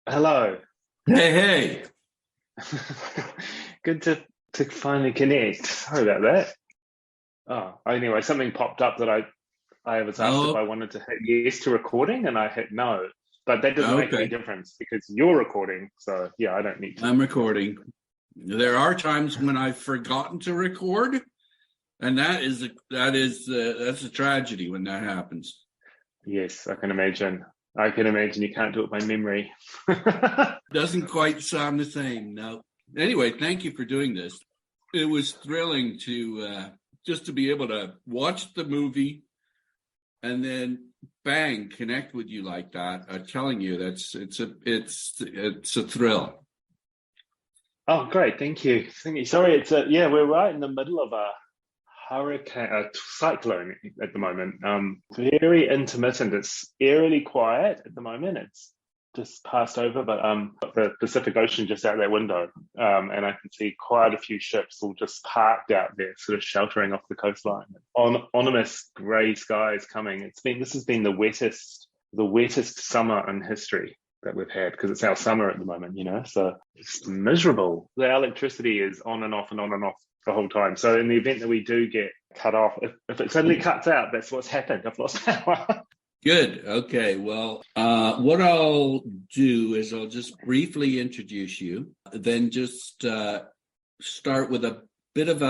Hello. Hey, Good to finally connect. Sorry about that. Oh, anyway, something popped up that I was asked if oh, I wanted to hit yes to recording, and I hit no. But that doesn't make any okay. difference because you're recording. So yeah, I don't need to. I'm recording. There are times when I've forgotten to record, and that's a tragedy when that happens. Yes, I can imagine. I can imagine you can't do it by memory. Doesn't quite sound the same, no. Anyway, thank you for doing this. It was thrilling to just to be able to watch the movie and then bang connect with you like that. I'm telling you, it's a thrill. Oh, great. Thank you. Thank you. Sorry, yeah, we're right in the middle of a hurricane, a cyclone at the moment. Very intermittent. It's eerily quiet at the moment. It's just passed over, but got the Pacific Ocean just out that window, and I can see quite a few ships all just parked out there, sort of sheltering off the coastline. Ominous grey skies coming. This has been the wettest summer in history that we've had because it's our summer at the moment, so it's miserable. The electricity is on and off and on and off the whole time. So in the event that we do get cut off, if it suddenly cuts out, that's what's happened. I've lost power. Good. Okay. Well, what I'll do is I'll just briefly introduce you, then just start with a bit of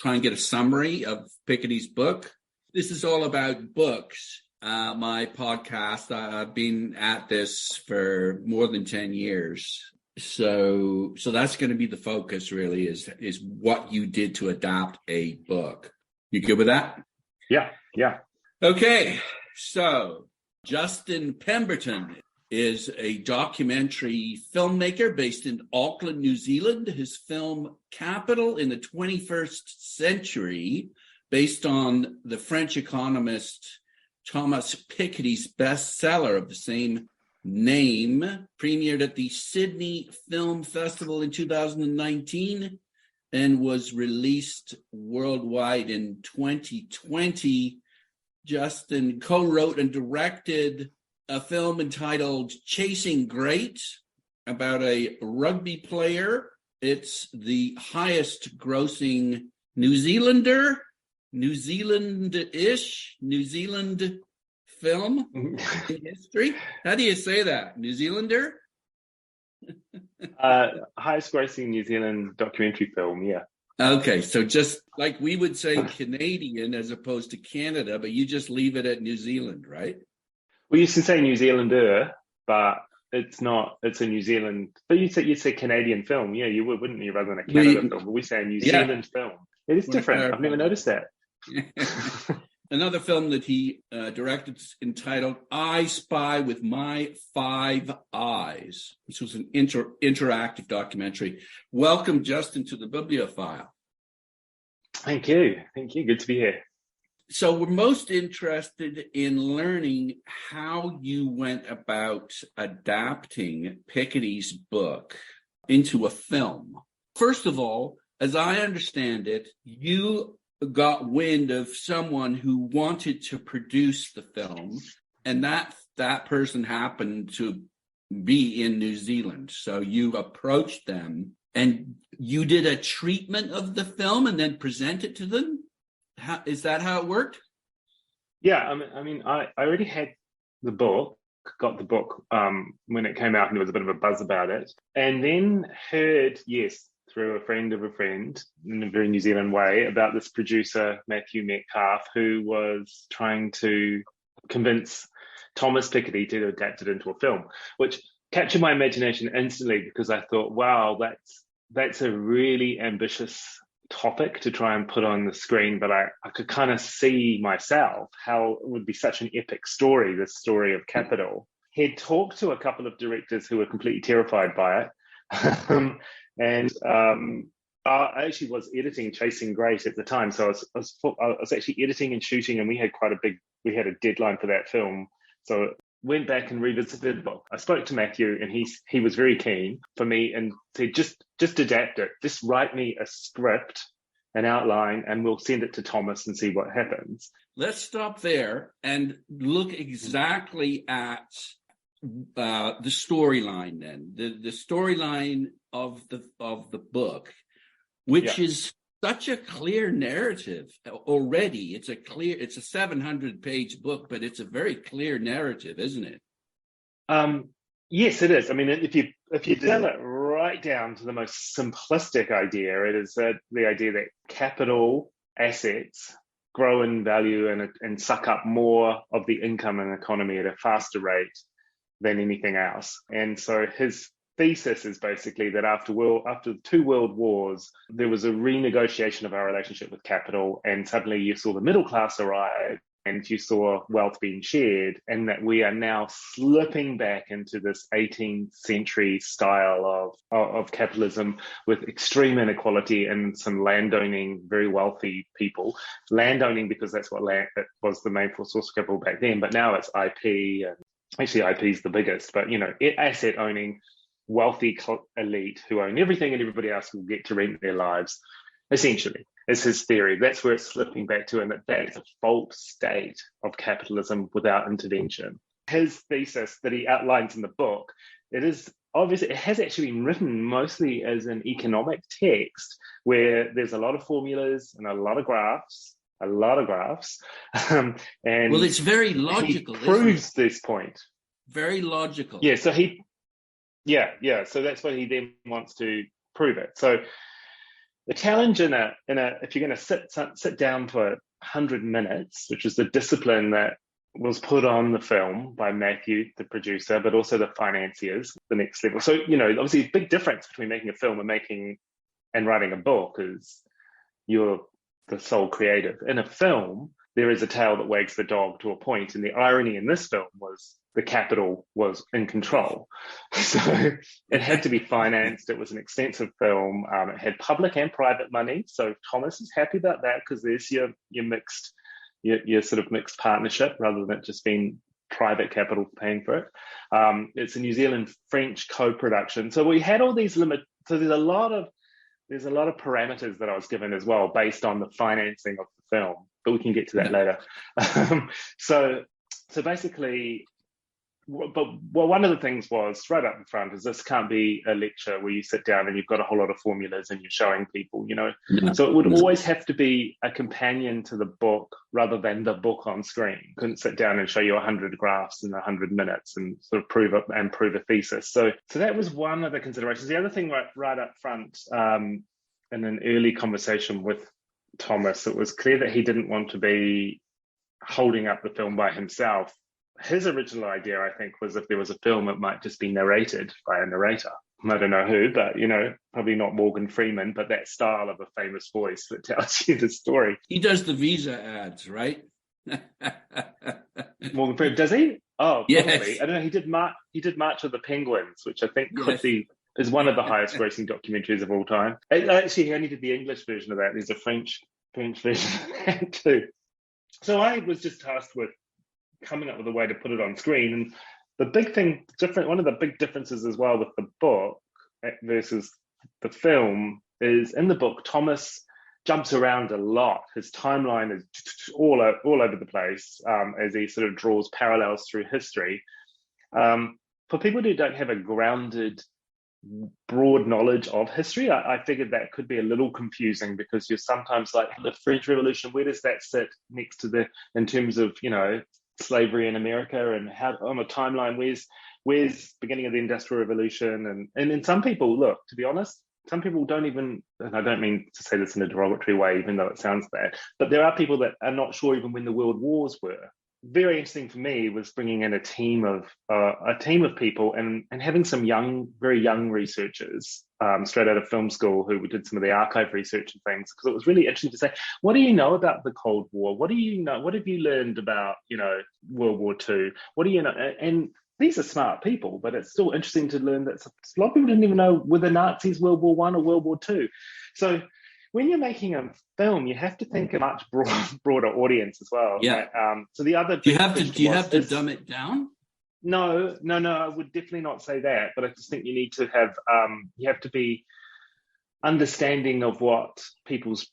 try and get a summary of Piketty's book. This is all about books. My podcast, I've been at this for more than 10 years. So that's going to be the focus really is what you did to adapt a book. You good with that? Yeah. Okay. So Justin Pemberton is a documentary filmmaker based in Auckland, New Zealand. His film Capital in the 21st Century, based on the French economist Thomas Piketty's bestseller of the same name, premiered at the Sydney Film Festival in 2019 and was released worldwide in 2020. Justin co-wrote and directed a film entitled Chasing Great about a rugby player. It's the highest grossing New Zealand film in history. How do you say that? New Zealander? Highest grossing New Zealand documentary film, yeah. Okay, so just like we would say Canadian as opposed to Canada, but you just leave it at New Zealand, right? We used to say New Zealander, but it's not. It's a New Zealand. But you'd say Canadian film. Yeah, you would, wouldn't you, rather than a Canada film? But we say a New Zealand film. It is different. I've never noticed that. Another film that he directed entitled I Spy with My Five Eyes. This was an interactive documentary. Welcome, Justin, to the Bibliophile. Thank you. Good to be here. So we're most interested in learning how you went about adapting Piketty's book into a film. First of all, as I understand it, you got wind of someone who wanted to produce the film, and that person happened to be in New Zealand. So you approached them and you did a treatment of the film and then present it to them. Is that how it worked? Yeah, I already had the book, got the book when it came out, and there was a bit of a buzz about it, and then heard, yes, through a friend of a friend in a very New Zealand way, about this producer, Matthew Metcalf, who was trying to convince Thomas Piketty to adapt it into a film, which captured my imagination instantly because I thought, wow, that's a really ambitious topic to try and put on the screen, but I could kind of see myself how it would be such an epic story, this story of Capital. He'd talked to a couple of directors who were completely terrified by it. And I actually was editing Chasing Great at the time, so I was actually editing and shooting, and we had a deadline for that film, so went back and revisited the book. I spoke to Matthew, and he was very keen for me, and said just adapt it, just write me a script, an outline, and we'll send it to Thomas and see what happens. Let's stop there and look exactly at the storyline then, the storyline of the book, which is such a clear narrative already. It's a 700-page book, but it's a very clear narrative, isn't it? Yes, it is. I mean, if you distill it right down to the most simplistic idea, it is the idea that capital assets grow in value and suck up more of the income in the economy at a faster rate than anything else. And so his thesis is basically that after the two world wars, there was a renegotiation of our relationship with capital, and suddenly you saw the middle class arrive and you saw wealth being shared, and that we are now slipping back into this 18th century style of capitalism with extreme inequality and some landowning, very wealthy people. Landowning because that's what was the main source of capital back then, but now it's IP, and actually IP is the biggest, but asset owning wealthy elite who own everything, and everybody else will get to rent their lives, essentially, is his theory. That's where it's slipping back to, and that's a false state of capitalism without intervention. His thesis that he outlines in the book, it has actually been written mostly as an economic text where there's a lot of formulas and a lot of graphs. And well, it's very logical. He proves this point. Very logical. Yeah. So So that's what he then wants to prove it. So the challenge in if you're going to sit down for 100 minutes, which is the discipline that was put on the film by Matthew, the producer, but also the financiers, the next level. So obviously, a big difference between making a film and writing a book is you're the sole creative. In a film, there is a tail that wags the dog to a point, and the irony in this film was the capital was in control. So it had to be financed. It was an extensive film. It had public and private money. So Thomas is happy about that because there's your sort of mixed partnership rather than it just being private capital paying for it. It's a New Zealand French co-production. So we had all these limits. So there's a lot of parameters that I was given as well based on the financing of the film, but we can get to that later. So basically, one of the things was right up in front is this can't be a lecture where you sit down and you've got a whole lot of formulas and you're showing people, So it would always have to be a companion to the book rather than the book on screen. Couldn't sit down and show you 100 graphs in 100 minutes and sort of prove a thesis. So that was one of the considerations. The other thing right up front, in an early conversation with Thomas, it was clear that he didn't want to be holding up the film by himself. His original idea, I think, was if there was a film, it might just be narrated by a narrator. I don't know who, but, probably not Morgan Freeman, but that style of a famous voice that tells you the story. He does the Visa ads, right? Morgan Freeman, does he? Oh, probably. Yes. I don't know. He did March of the Penguins, which I think is one of the highest grossing documentaries of all time. Actually, he only did the English version of that. There's a French version of that too. So I was just tasked with coming up with a way to put it on screen. And the big thing, one of the big differences as well with the book versus the film is in the book, Thomas jumps around a lot. His timeline is all over the place as he sort of draws parallels through history. For people who don't have a grounded, broad knowledge of history, I figured that could be a little confusing because you're sometimes like, the French Revolution, where does that sit next to in terms of, slavery in America, and how on a timeline, where's beginning of the Industrial Revolution, and then some people, look, to be honest, some people don't even, and I don't mean to say this in a derogatory way, even though it sounds bad, but there are people that are not sure even when the world wars were. Very interesting for me was bringing in a team of people and having some very young researchers straight out of film school who did some of the archive research and things, because it was really interesting to say, what do you know about the Cold War? What do you know? What have you learned about, World War II? What do you know? And these are smart people, but it's still interesting to learn that a lot of people didn't even know were the Nazis World War I or World War II. So when you're making a film, you have to think a much broader audience as well. Yeah. So the other do you have to dumb it down? No, I would definitely not say that. But I just think you need to have you have to be understanding of what people's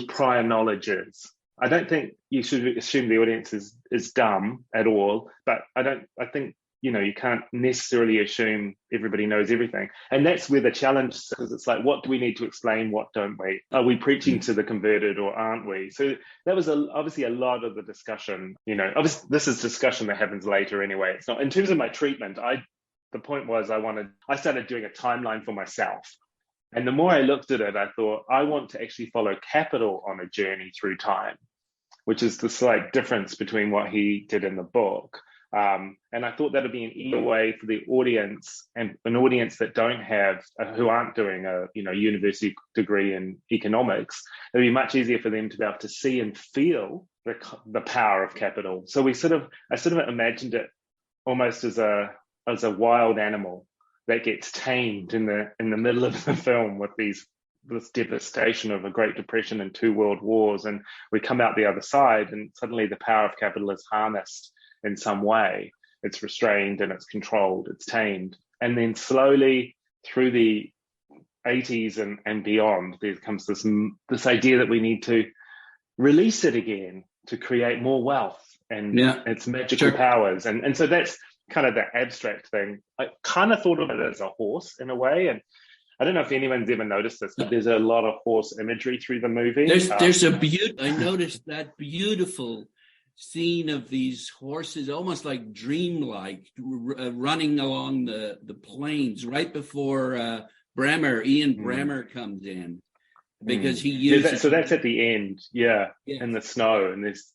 prior knowledge is. I don't think you should assume the audience is dumb at all. But I think you can't necessarily assume everybody knows everything. And that's where the challenge is, because it's like, what do we need to explain? What don't we? Are we preaching to the converted or aren't we? So that was obviously a lot of the discussion. Obviously this is discussion that happens later anyway. It's not in terms of my treatment. The point was I started doing a timeline for myself. And the more I looked at it, I thought, I want to actually follow Capital on a journey through time, which is the slight difference between what he did in the book. And I thought that would be an easier way for the audience, and an audience that who aren't doing a university degree in economics. It would be much easier for them to be able to see and feel the power of capital. So I sort of imagined it almost as a wild animal that gets tamed in the middle of the film with this devastation of a Great Depression and 2 world wars, and we come out the other side, and suddenly the power of capital is harnessed in some way. It's restrained and it's controlled, it's tamed. And then slowly through the 80s and beyond, there comes this idea that we need to release it again to create more wealth and its magical powers. And so that's kind of the abstract thing. I kind of thought of it as a horse in a way. And I don't know if anyone's ever noticed this, but there's a lot of horse imagery through the movie. I noticed that beautiful scene of these horses, almost like dreamlike, running along the plains right before Ian Bremmer comes in, because he uses. So that's at the end, in the snow, and this.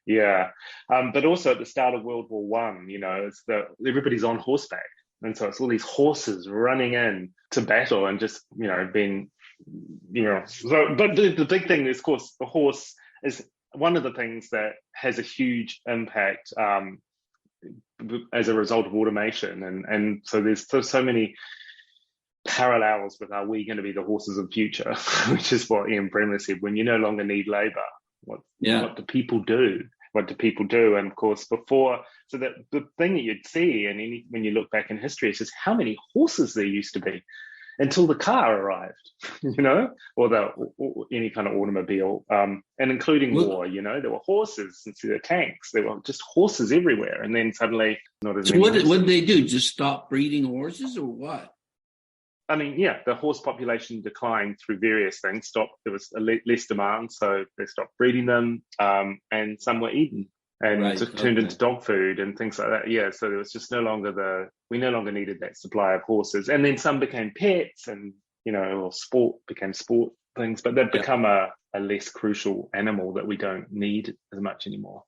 But also at the start of World War One, it's everybody's on horseback, and so it's all these horses running in to battle and just being. So, but the big thing is, of course, the horse is one of the things that has a huge impact as a result of automation, and so there's so many parallels with are we going to be the horses of the future, which is what Ian Bremmer said. When you no longer need labor, what do people do? What do people do? And of course, so that the thing that you'd see, and when you look back in history, is just how many horses there used to be until the car arrived, or any kind of automobile, and including war. There were horses instead of tanks. There were just horses everywhere, and then suddenly not as many. So what did they do? Just stop breeding horses, or what? I mean, the horse population declined through various things. There was less demand, so they stopped breeding them, and some were eaten and turned into dog food and things like that. So there was just we no longer needed that supply of horses, and then some became pets, and or became sport things, but they've become a less crucial animal that we don't need as much anymore.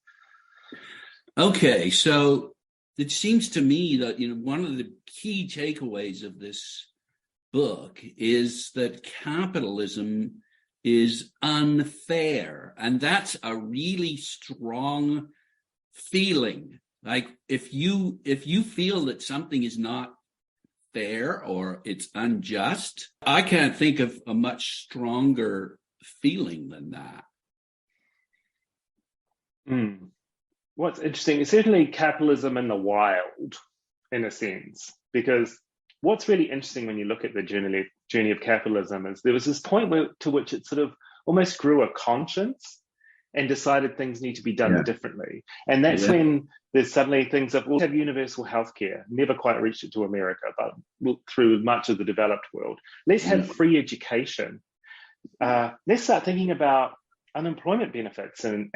Okay, so it seems to me that one of the key takeaways of this book is that capitalism is unfair, and that's a really strong feeling. Like if you feel that something is not fair or it's unjust, I can't think of a much stronger feeling than that. What's interesting is certainly capitalism in the wild, in a sense, because what's really interesting when you look at the journey of capitalism is there was this point to which it sort of almost grew a conscience and decided things need to be done differently. And that's when there's suddenly things of, we'll have universal healthcare, never quite reached it to America, but through much of the developed world. Let's have free education. Let's start thinking about unemployment benefits and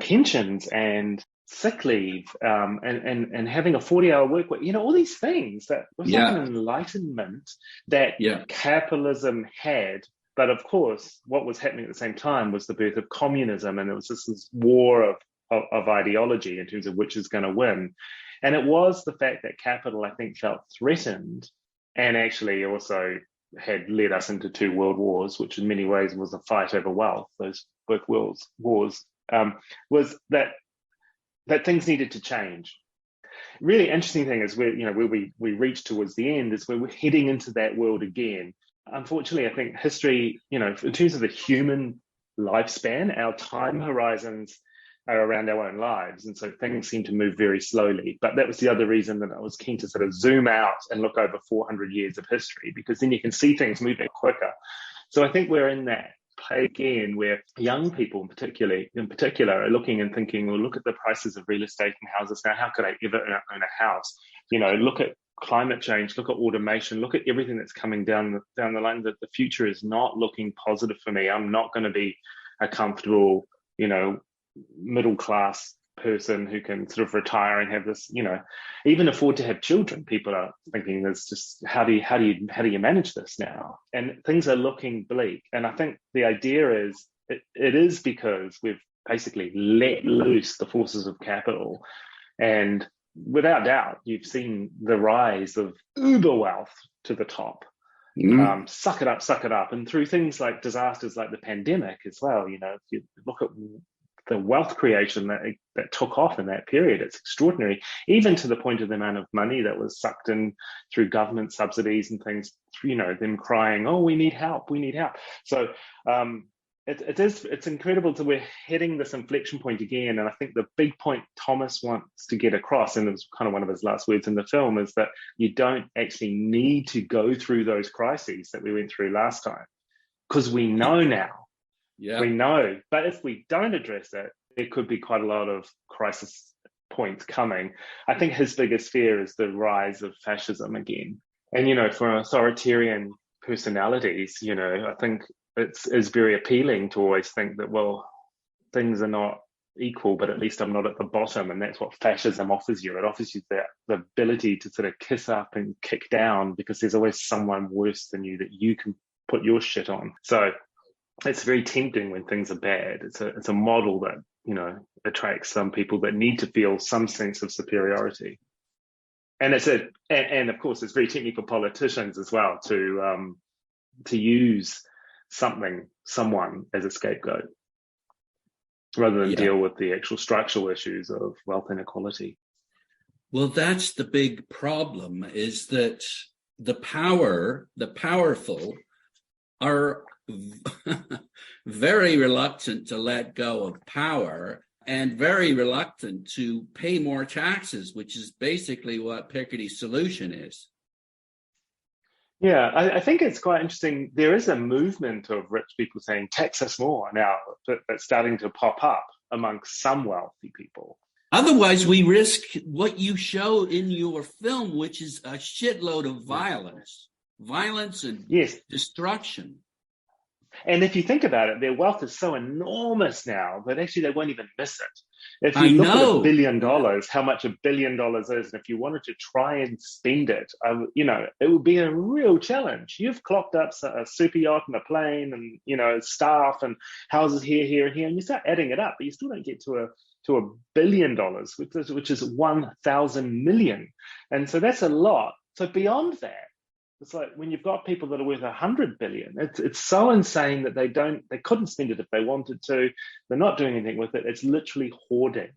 pensions and sick leave, and having a 40-hour work week, all these things that was like an enlightenment that capitalism had. But of course, what was happening at the same time was the birth of communism, and it was just this war of ideology in terms of which is going to win. And it was the fact that capital, I think, felt threatened, and actually also had led us into 2 world wars, which in many ways was a fight over wealth. Those both wars was that things needed to change. Really interesting thing is where we reach towards the end is where we're heading into that world again. Unfortunately, I think history, in terms of the human lifespan, our time horizons are around our own lives. And so things seem to move very slowly. But that was the other reason that I was keen to sort of zoom out and look over 400 years of history, because then you can see things moving quicker. So I think we're in that play again where young people in particular are looking and thinking, well, look at the prices of real estate and houses now. How could I ever own a house? Look at climate change, look at automation, look at everything that's coming down the line. That the future is not looking positive for me. I'm not going to be a comfortable, middle class person who can sort of retire and have this, even afford to have children. People are thinking, there's just how do you manage this now? And things are looking bleak. And I think the idea is it is because we've basically let loose the forces of capital, and without doubt, you've seen the rise of uber wealth to the top. Suck it up. And through things like disasters like the pandemic as well, if you look at the wealth creation that took off in that period, it's extraordinary, even to the point of the amount of money that was sucked in through government subsidies and things, them crying, oh, we need help. So it's incredible that we're hitting this inflection point again. And I think the big point Thomas wants to get across, and it was kind of one of his last words in the film, is that you don't actually need to go through those crises that we went through last time, because we know now. Yeah. We know. But if we don't address it, there could be quite a lot of crisis points coming. I think his biggest fear is the rise of fascism again. And, for authoritarian personalities, I think it's very appealing to always think that, well, things are not equal, but at least I'm not at the bottom. And that's what fascism offers you. It offers you the ability to sort of kiss up and kick down, because there's always someone worse than you that you can put your shit on. So it's very tempting when things are bad. It's a model that, attracts some people that need to feel some sense of superiority. And and of course, it's very tempting for politicians as well to use someone as a scapegoat, rather than deal with the actual structural issues of wealth inequality. Well, that's the big problem, is that the powerful are very reluctant to let go of power, and very reluctant to pay more taxes, which is basically what Piketty's solution is. Yeah, I think it's quite interesting. There is a movement of rich people saying, tax us more now, that's starting to pop up amongst some wealthy people. Otherwise, we risk what you show in your film, which is a shitload of violence and destruction. And if you think about it, their wealth is so enormous now that actually they won't even miss it. If you look at $1 billion, how much $1 billion is, and if you wanted to try and spend it, it would be a real challenge. You've clocked up a super yacht and a plane and, staff and houses here, and you start adding it up, but you still don't get to $1 billion, which is 1,000 million. And so that's a lot. So beyond that, it's like when you've got people that are worth 100 billion, it's so insane that they couldn't spend it if they wanted to. They're not doing anything with it. It's literally hoarding.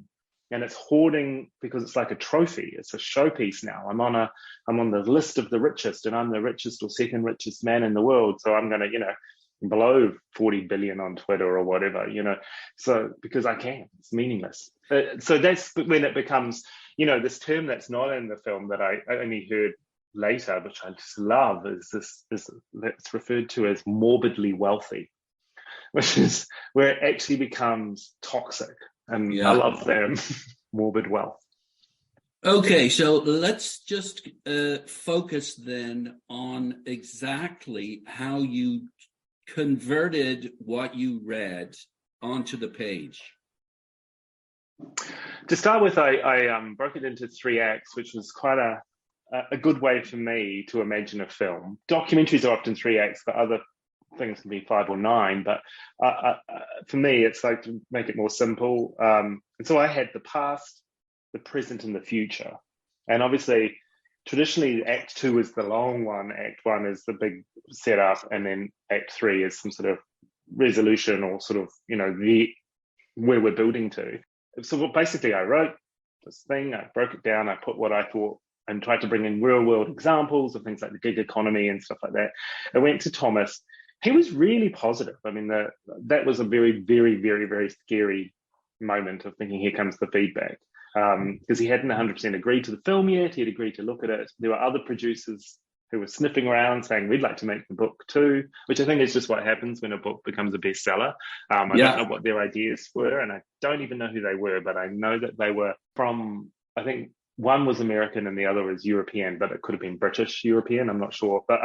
And it's hoarding because it's like a trophy. It's a showpiece now. I'm on the list of the richest, and I'm the richest or second richest man in the world. So I'm going to, blow 40 billion on Twitter or whatever, so because I can. It's meaningless. So that's when it becomes, this term that's not in the film that I only heard later, which I just love, is it's referred to as morbidly wealthy, which is where it actually becomes toxic. And I love them. Morbid wealth. Okay, so let's just focus then on exactly how you converted what you read onto the page. To start with, I broke it into 3 acts, which was quite a good way for me to imagine a film. Documentaries are often 3 acts, but other things can be 5 or 9. But for me, it's like to make it more simple. And so I had the past, the present, and the future. And obviously, traditionally, Act 2 is the long one. Act 1 is the big setup, and then Act 3 is some sort of resolution or sort of, where we're building to. So basically, I wrote this thing, I broke it down, I put what I thought, and tried to bring in real-world examples of things like the gig economy and stuff like that. I went to Thomas. He was really positive. I mean, that was a very, very, very, very scary moment of thinking, here comes the feedback. Because he hadn't 100% agreed to the film yet. He had agreed to look at it. There were other producers who were sniffing around saying, we'd like to make the book too, which I think is just what happens when a book becomes a bestseller. I don't know what their ideas were, and I don't even know who they were, but I know that they were from, I think, one was American and the other was European, but it could have been British European. I'm not sure. But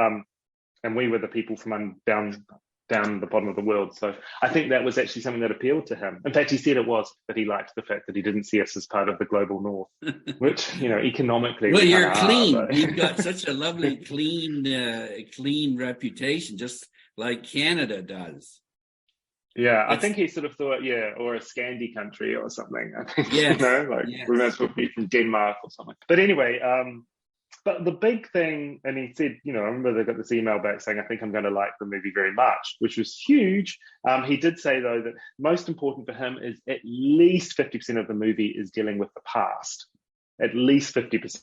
and we were the people from down the bottom of the world. So I think that was actually something that appealed to him. In fact, he said it was that he liked the fact that he didn't see us as part of the global north, which, economically. Well, you're clean. But... You've got such a lovely, clean reputation, just like Canada does. Yeah, I think he sort of thought, or a Scandi country or something. I think, yes, we might as well be from Denmark or something. But anyway, but the big thing, and he said, I remember they got this email back saying, I think I'm going to like the movie very much, which was huge. He did say, though, that most important for him is at least 50% of the movie is dealing with the past. At least 50%,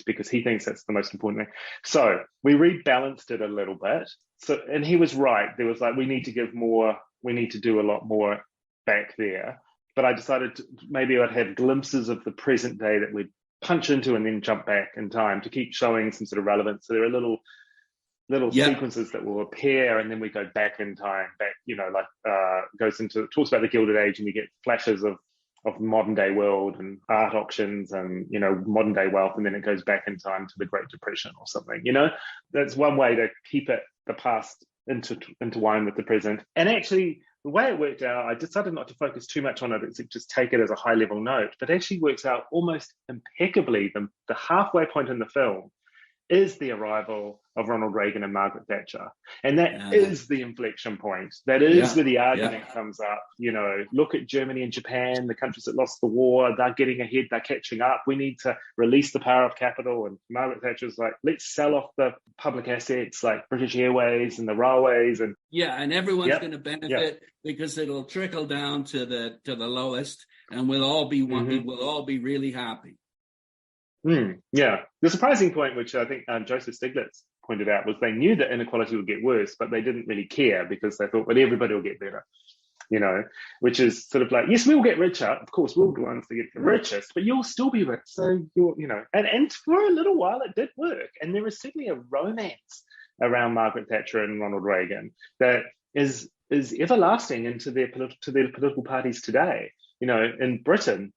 because he thinks that's the most important thing. So we rebalanced it a little bit. So, and he was right. There was we need to do a lot more back there. But I decided maybe I'd have glimpses of the present day that we'd punch into and then jump back in time to keep showing some sort of relevance. So there are little sequences that will appear, and then we go back in time, talks about the Gilded Age, and you get flashes of modern day world and art auctions and, modern day wealth. And then it goes back in time to the Great Depression or something, that's one way to keep the past intertwined with the present. And actually, the way it worked out, I decided not to focus too much on it, except just take it as a high level note, but actually works out almost impeccably. The halfway point in the film is the arrival of Ronald Reagan and Margaret Thatcher. And that is the inflection point. That is where the argument comes up. Look at Germany and Japan, the countries that lost the war. They're getting ahead. They're catching up. We need to release the power of capital. And Margaret Thatcher's like, let's sell off the public assets like British Airways and the railways. And everyone's going to benefit because it'll trickle down to the lowest, and we'll all be we'll all be really happy. The surprising point, which I think Joseph Stiglitz pointed out, was they knew that inequality would get worse, but they didn't really care because they thought, well, everybody will get better, which is sort of like, yes, we'll get richer. Of course, we'll be the ones that get the richest, but you'll still be rich. So and for a little while it did work. And there is certainly a romance around Margaret Thatcher and Ronald Reagan that is everlasting into their political parties today. In Britain,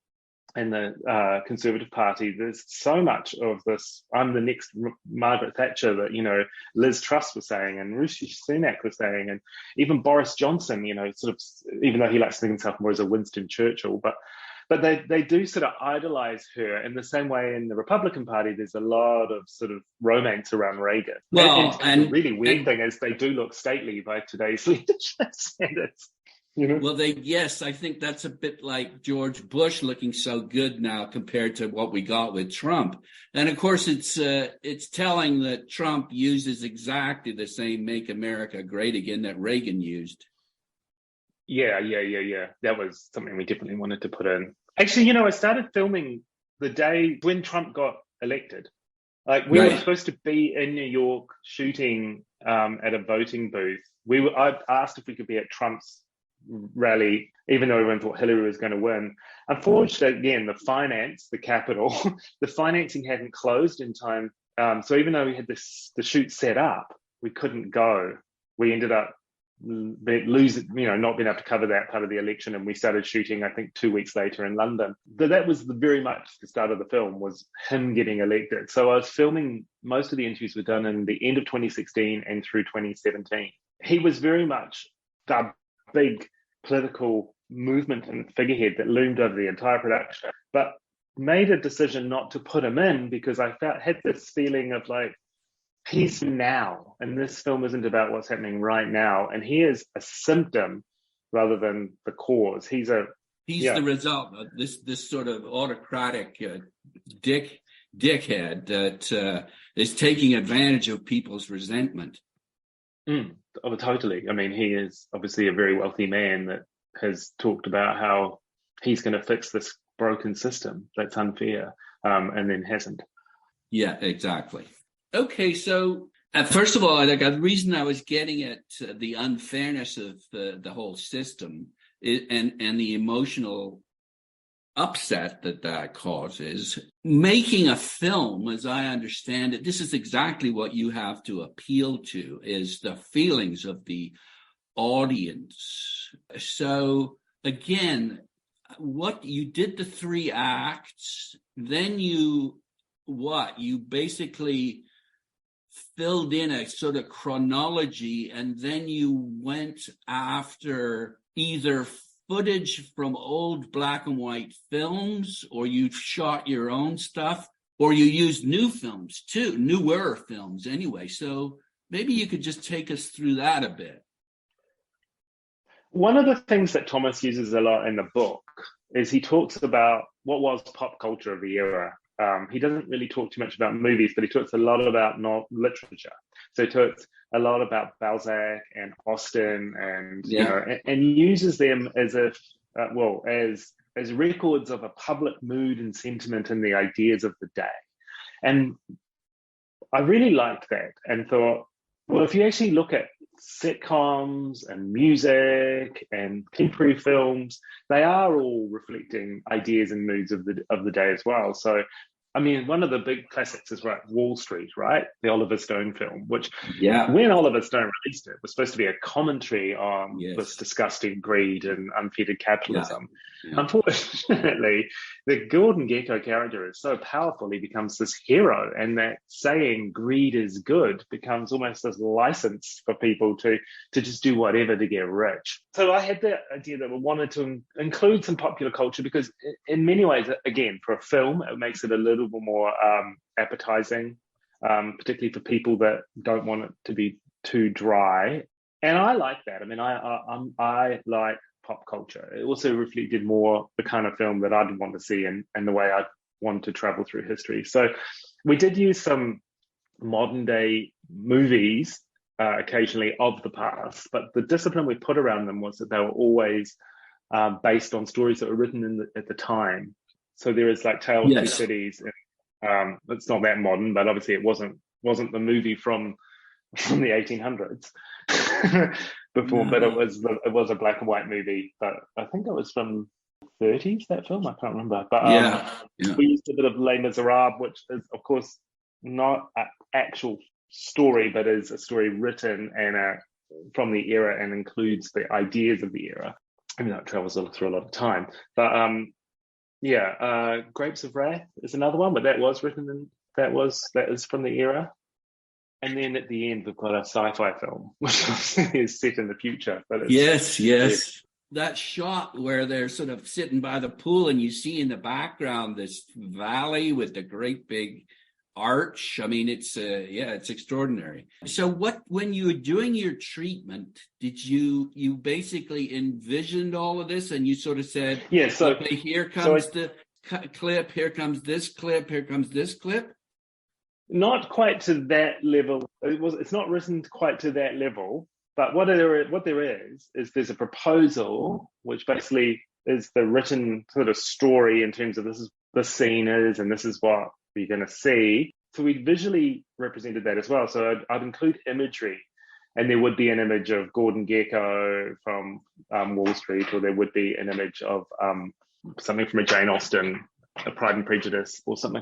and the Conservative Party, there's so much of this, I'm the next Margaret Thatcher that, Liz Truss was saying and Rishi Sunak was saying, and even Boris Johnson, sort of, even though he likes to think himself more as a Winston Churchill, but they do sort of idolize her in the same way in the Republican Party. There's a lot of sort of romance around Reagan. Well, and the really weird thing is they do look stately by today's leadership standards. Well, I think that's a bit like George Bush looking so good now compared to what we got with Trump. And of course, it's telling that Trump uses exactly the same "Make America Great Again" that Reagan used. Yeah. That was something we definitely wanted to put in. Actually, I started filming the day when Trump got elected. We were supposed to be in New York shooting at a voting booth. I asked if we could be at Trump's rally, even though everyone thought Hillary was going to win. Unfortunately, again, the capital, the financing hadn't closed in time. So even though we had the shoot set up, we couldn't go. We ended up not being able to cover that part of the election, and we started shooting, I think, 2 weeks later in London. But that was very much the start of the film, was him getting elected. So I was filming, most of the interviews were done in the end of 2016 and through 2017. He was very much the big political movement and figurehead that loomed over the entire production, but made a decision not to put him in because I had this feeling of he's now, and this film isn't about what's happening right now, and he is a symptom rather than the cause. He's the result of this sort of autocratic dickhead that is taking advantage of people's resentment. Oh, totally. I mean, he is obviously a very wealthy man that has talked about how he's going to fix this broken system that's unfair, and then hasn't. Yeah, exactly. Okay, so first of all, the reason I was getting at the unfairness of the whole system and the emotional upset that causes, making a film, as I understand it, this is exactly what you have to appeal to, is the feelings of the audience. So again, what you did, the 3 acts, then you basically filled in a sort of chronology, and then you went after either footage from old black and white films, or you shot your own stuff, or you used new films too, newer films anyway. So maybe you could just take us through that a bit. One of the things that Thomas uses a lot in the book is he talks about what was pop culture of the era. He doesn't really talk too much about movies, but he talks a lot about literature. So he talks a lot about Balzac and Austen, and and uses them as as records of a public mood and sentiment and the ideas of the day. And I really liked that and thought, well, if you actually look at sitcoms and music and contemporary films, they are all reflecting ideas and moods of the day as well. So, I mean, one of the big classics is Wall Street, right? The Oliver Stone film, which when Oliver Stone released it, was supposed to be a commentary on this disgusting greed and unfettered capitalism. Unfortunately, the Gordon Gekko character is so powerful, he becomes this hero, and that saying greed is good becomes almost this license for people to just do whatever to get rich. So I had the idea that we wanted to include some popular culture because in many ways, again, for a film, it makes it a little bit more appetizing, particularly for people that don't want it to be too dry. And I like that. I mean, I like pop culture. It also reflected more the kind of film that I'd want to see and the way I'd want to travel through history. So we did use some modern day movies occasionally of the past, but the discipline we put around them was that they were always based on stories that were written at the time. So there is like Tale of Two Cities. It's not that modern, but obviously it wasn't the movie from the 1800s before, but it was a black and white movie. But I think it was from the 30s, that film. I can't remember. But we used a bit of Les Miserables, which is, of course, not an actual story, but is a story written from the era and includes the ideas of the era. I mean, that travels through a lot of time. But Grapes of Wrath is another one, but that is from the era. And then at the end, we've got a sci-fi film, which is set in the future. But yes. That shot where they're sort of sitting by the pool and you see in the background this valley with the great big arch. I mean, it's extraordinary. So when you were doing your treatment, did you basically envisioned all of this and you sort of said, okay, here comes the clip, here comes this clip, here comes this clip? Not quite to that level. It's not written quite to that level, but what there is there's a proposal, which basically is the written sort of story in terms of this is the scene is, and this is what we're going to see. So we visually represented that as well. So I'd include imagery, and there would be an image of Gordon Gekko from Wall Street, or there would be an image of something from a Jane Austen, a Pride and Prejudice, or something.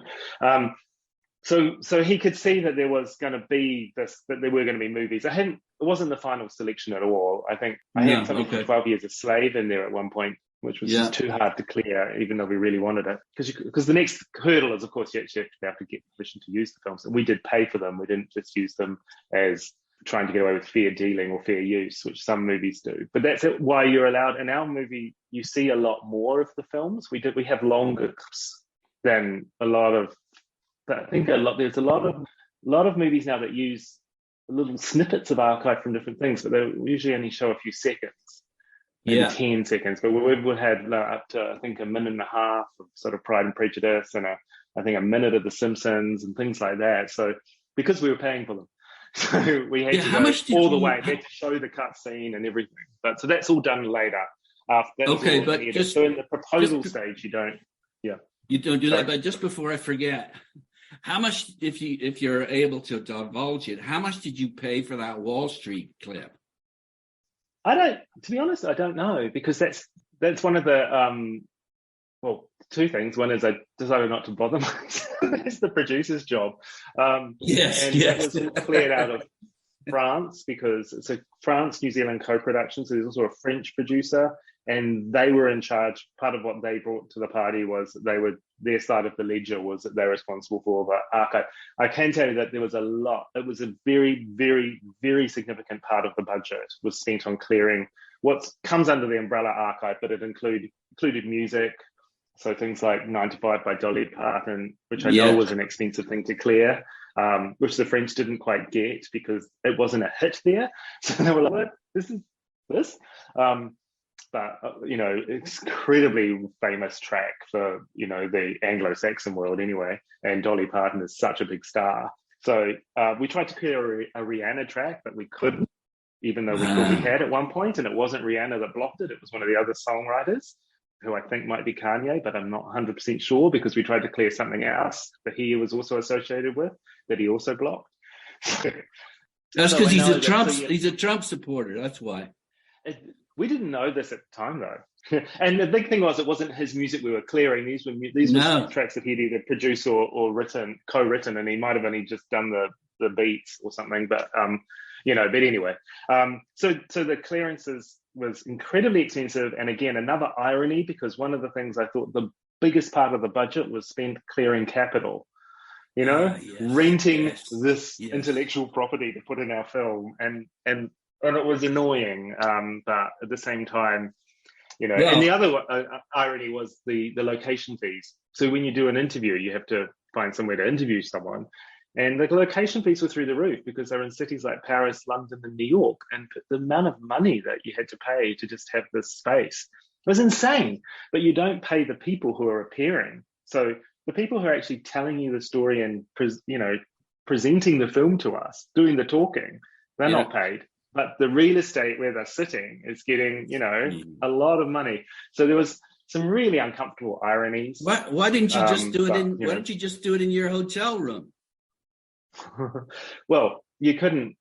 So he could see that there was going to be that there were going to be movies. It wasn't the final selection at all. I think I had something from 12 Years a Slave in there at one point, which was just too hard to clear, even though we really wanted it. Because the next hurdle is, of course, you actually have to get permission to use the films. And we did pay for them. We didn't just use them as trying to get away with fair dealing or fair use, which some movies do. But that's why you're allowed. In our movie, you see a lot more of the films. We have longer clips than a lot of. But I think there's a lot of movies now that use little snippets of archive from different things, but they usually only show a few seconds, maybe 10 seconds. But we've had up to, I think, a minute and a half of sort of Pride and Prejudice, and I think a minute of The Simpsons and things like that. So because we were paying for them, so we had to go all the way. They had to show the cut scene and everything. But so that's all done later. So in the proposal stage, you don't. You don't do that. But just before I forget. How much, if you're able to divulge it, how much did you pay for that Wall Street clip? To be honest, I don't know, because that's one of the two things. One is I decided not to bother myself. That's the producer's job. It was all cleared out of France because it's a France-New Zealand co-production. So there's also a French producer, and they were in charge. Part of what they brought to the party was they would their side of the ledger was that they're responsible for the archive. I can tell you that there was a lot. It was a very, very, very significant part of the budget was spent on clearing what comes under the umbrella archive, but it included music. So things like 95 by Dolly Parton, which I know was an expensive thing to clear, which the French didn't quite get because it wasn't a hit there. So they were like, what? This is this? But, incredibly famous track for, the Anglo-Saxon world anyway. And Dolly Parton is such a big star. So we tried to clear a Rihanna track, but we couldn't, even though we thought we had at one point. And it wasn't Rihanna that blocked it. It was one of the other songwriters, who I think might be Kanye, but I'm not 100% sure, because we tried to clear something else that he was also associated with that he also blocked. That's because he's a Trump supporter. That's why. We didn't know this at the time, though. And the big thing was, it wasn't his music we were clearing. These were tracks that he'd either produced or co-written, and he might have only just done the beats or something. But but anyway, so the clearances was incredibly expensive. And again, another irony, because one of the things I thought the biggest part of the budget was spent clearing capital, renting this intellectual property to put in our film. And it was annoying. But at the same time, and the other irony was the location fees. So when you do an interview, you have to find somewhere to interview someone. And the location fees were through the roof, because they're in cities like Paris, London, and New York. And the amount of money that you had to pay to just have this space was insane. But you don't pay the people who are appearing. So the people who are actually telling you the story and presenting the film to us, doing the talking, they're not paid. But the real estate where they're sitting is getting, a lot of money. So there was some really uncomfortable ironies. Why didn't you just do it why don't you just do it in your hotel room? Well, you couldn't.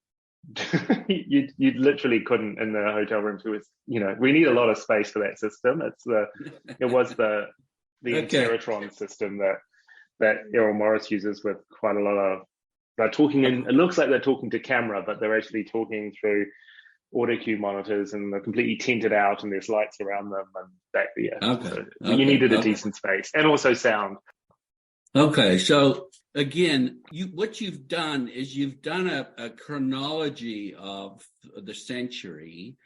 you literally couldn't in the hotel room. It was, we need a lot of space for that system. It was the Interatron system that Errol Morris uses with quite a lot of. They're talking in. It looks like they're talking to camera, but they're actually talking through audio cue monitors, and they're completely tinted out, and there's lights around them, and that. You needed a decent space and also sound. Okay, so again, what you've done is you've done a chronology of the century,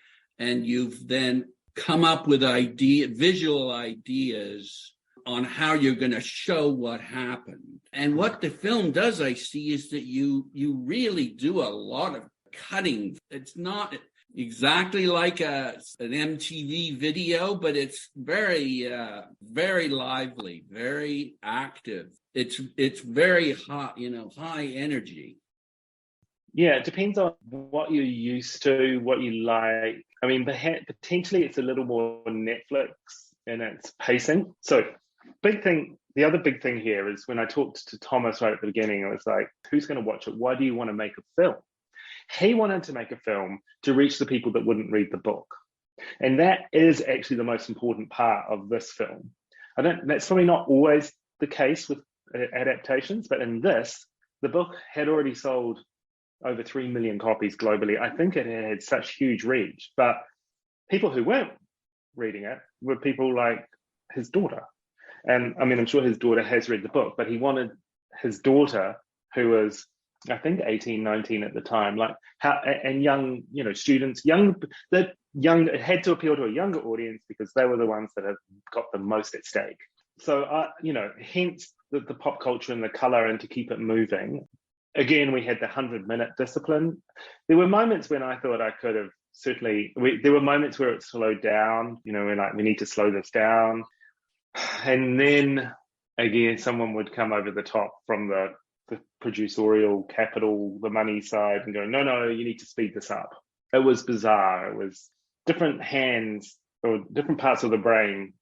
and you've then come up with visual ideas on how you're going to show what happened. And what the film does, I see, is that you really do a lot of cutting. It's not exactly like an MTV video, but it's very, very lively, very active. It's very hot, high energy. Yeah, it depends on what you're used to, what you like. I mean, potentially it's a little more Netflix in its pacing. So the other big thing here is when I talked to Thomas right at the beginning, I was like, who's going to watch it? Why do you want to make a film? He wanted to make a film to reach the people that wouldn't read the book. And that is actually the most important part of this film. That's probably not always the case with adaptations, but in this, the book had already sold over 3 million copies globally. I think it had such huge reach, but people who weren't reading it were people like his daughter. And I mean, I'm sure his daughter has read the book, but he wanted his daughter, who was, I think, 18, 19 at the time, and young, students, it had to appeal to a younger audience because they were the ones that have got the most at stake. So, hence the pop culture and the color, and to keep it moving. Again, we had the 100-minute discipline. There were moments when I thought I could have there were moments where it slowed down, we're like, we need to slow this down. And then again, someone would come over the top from the producerial capital, the money side, and go, no, you need to speed this up. It was bizarre. It was different hands or different parts of the brain,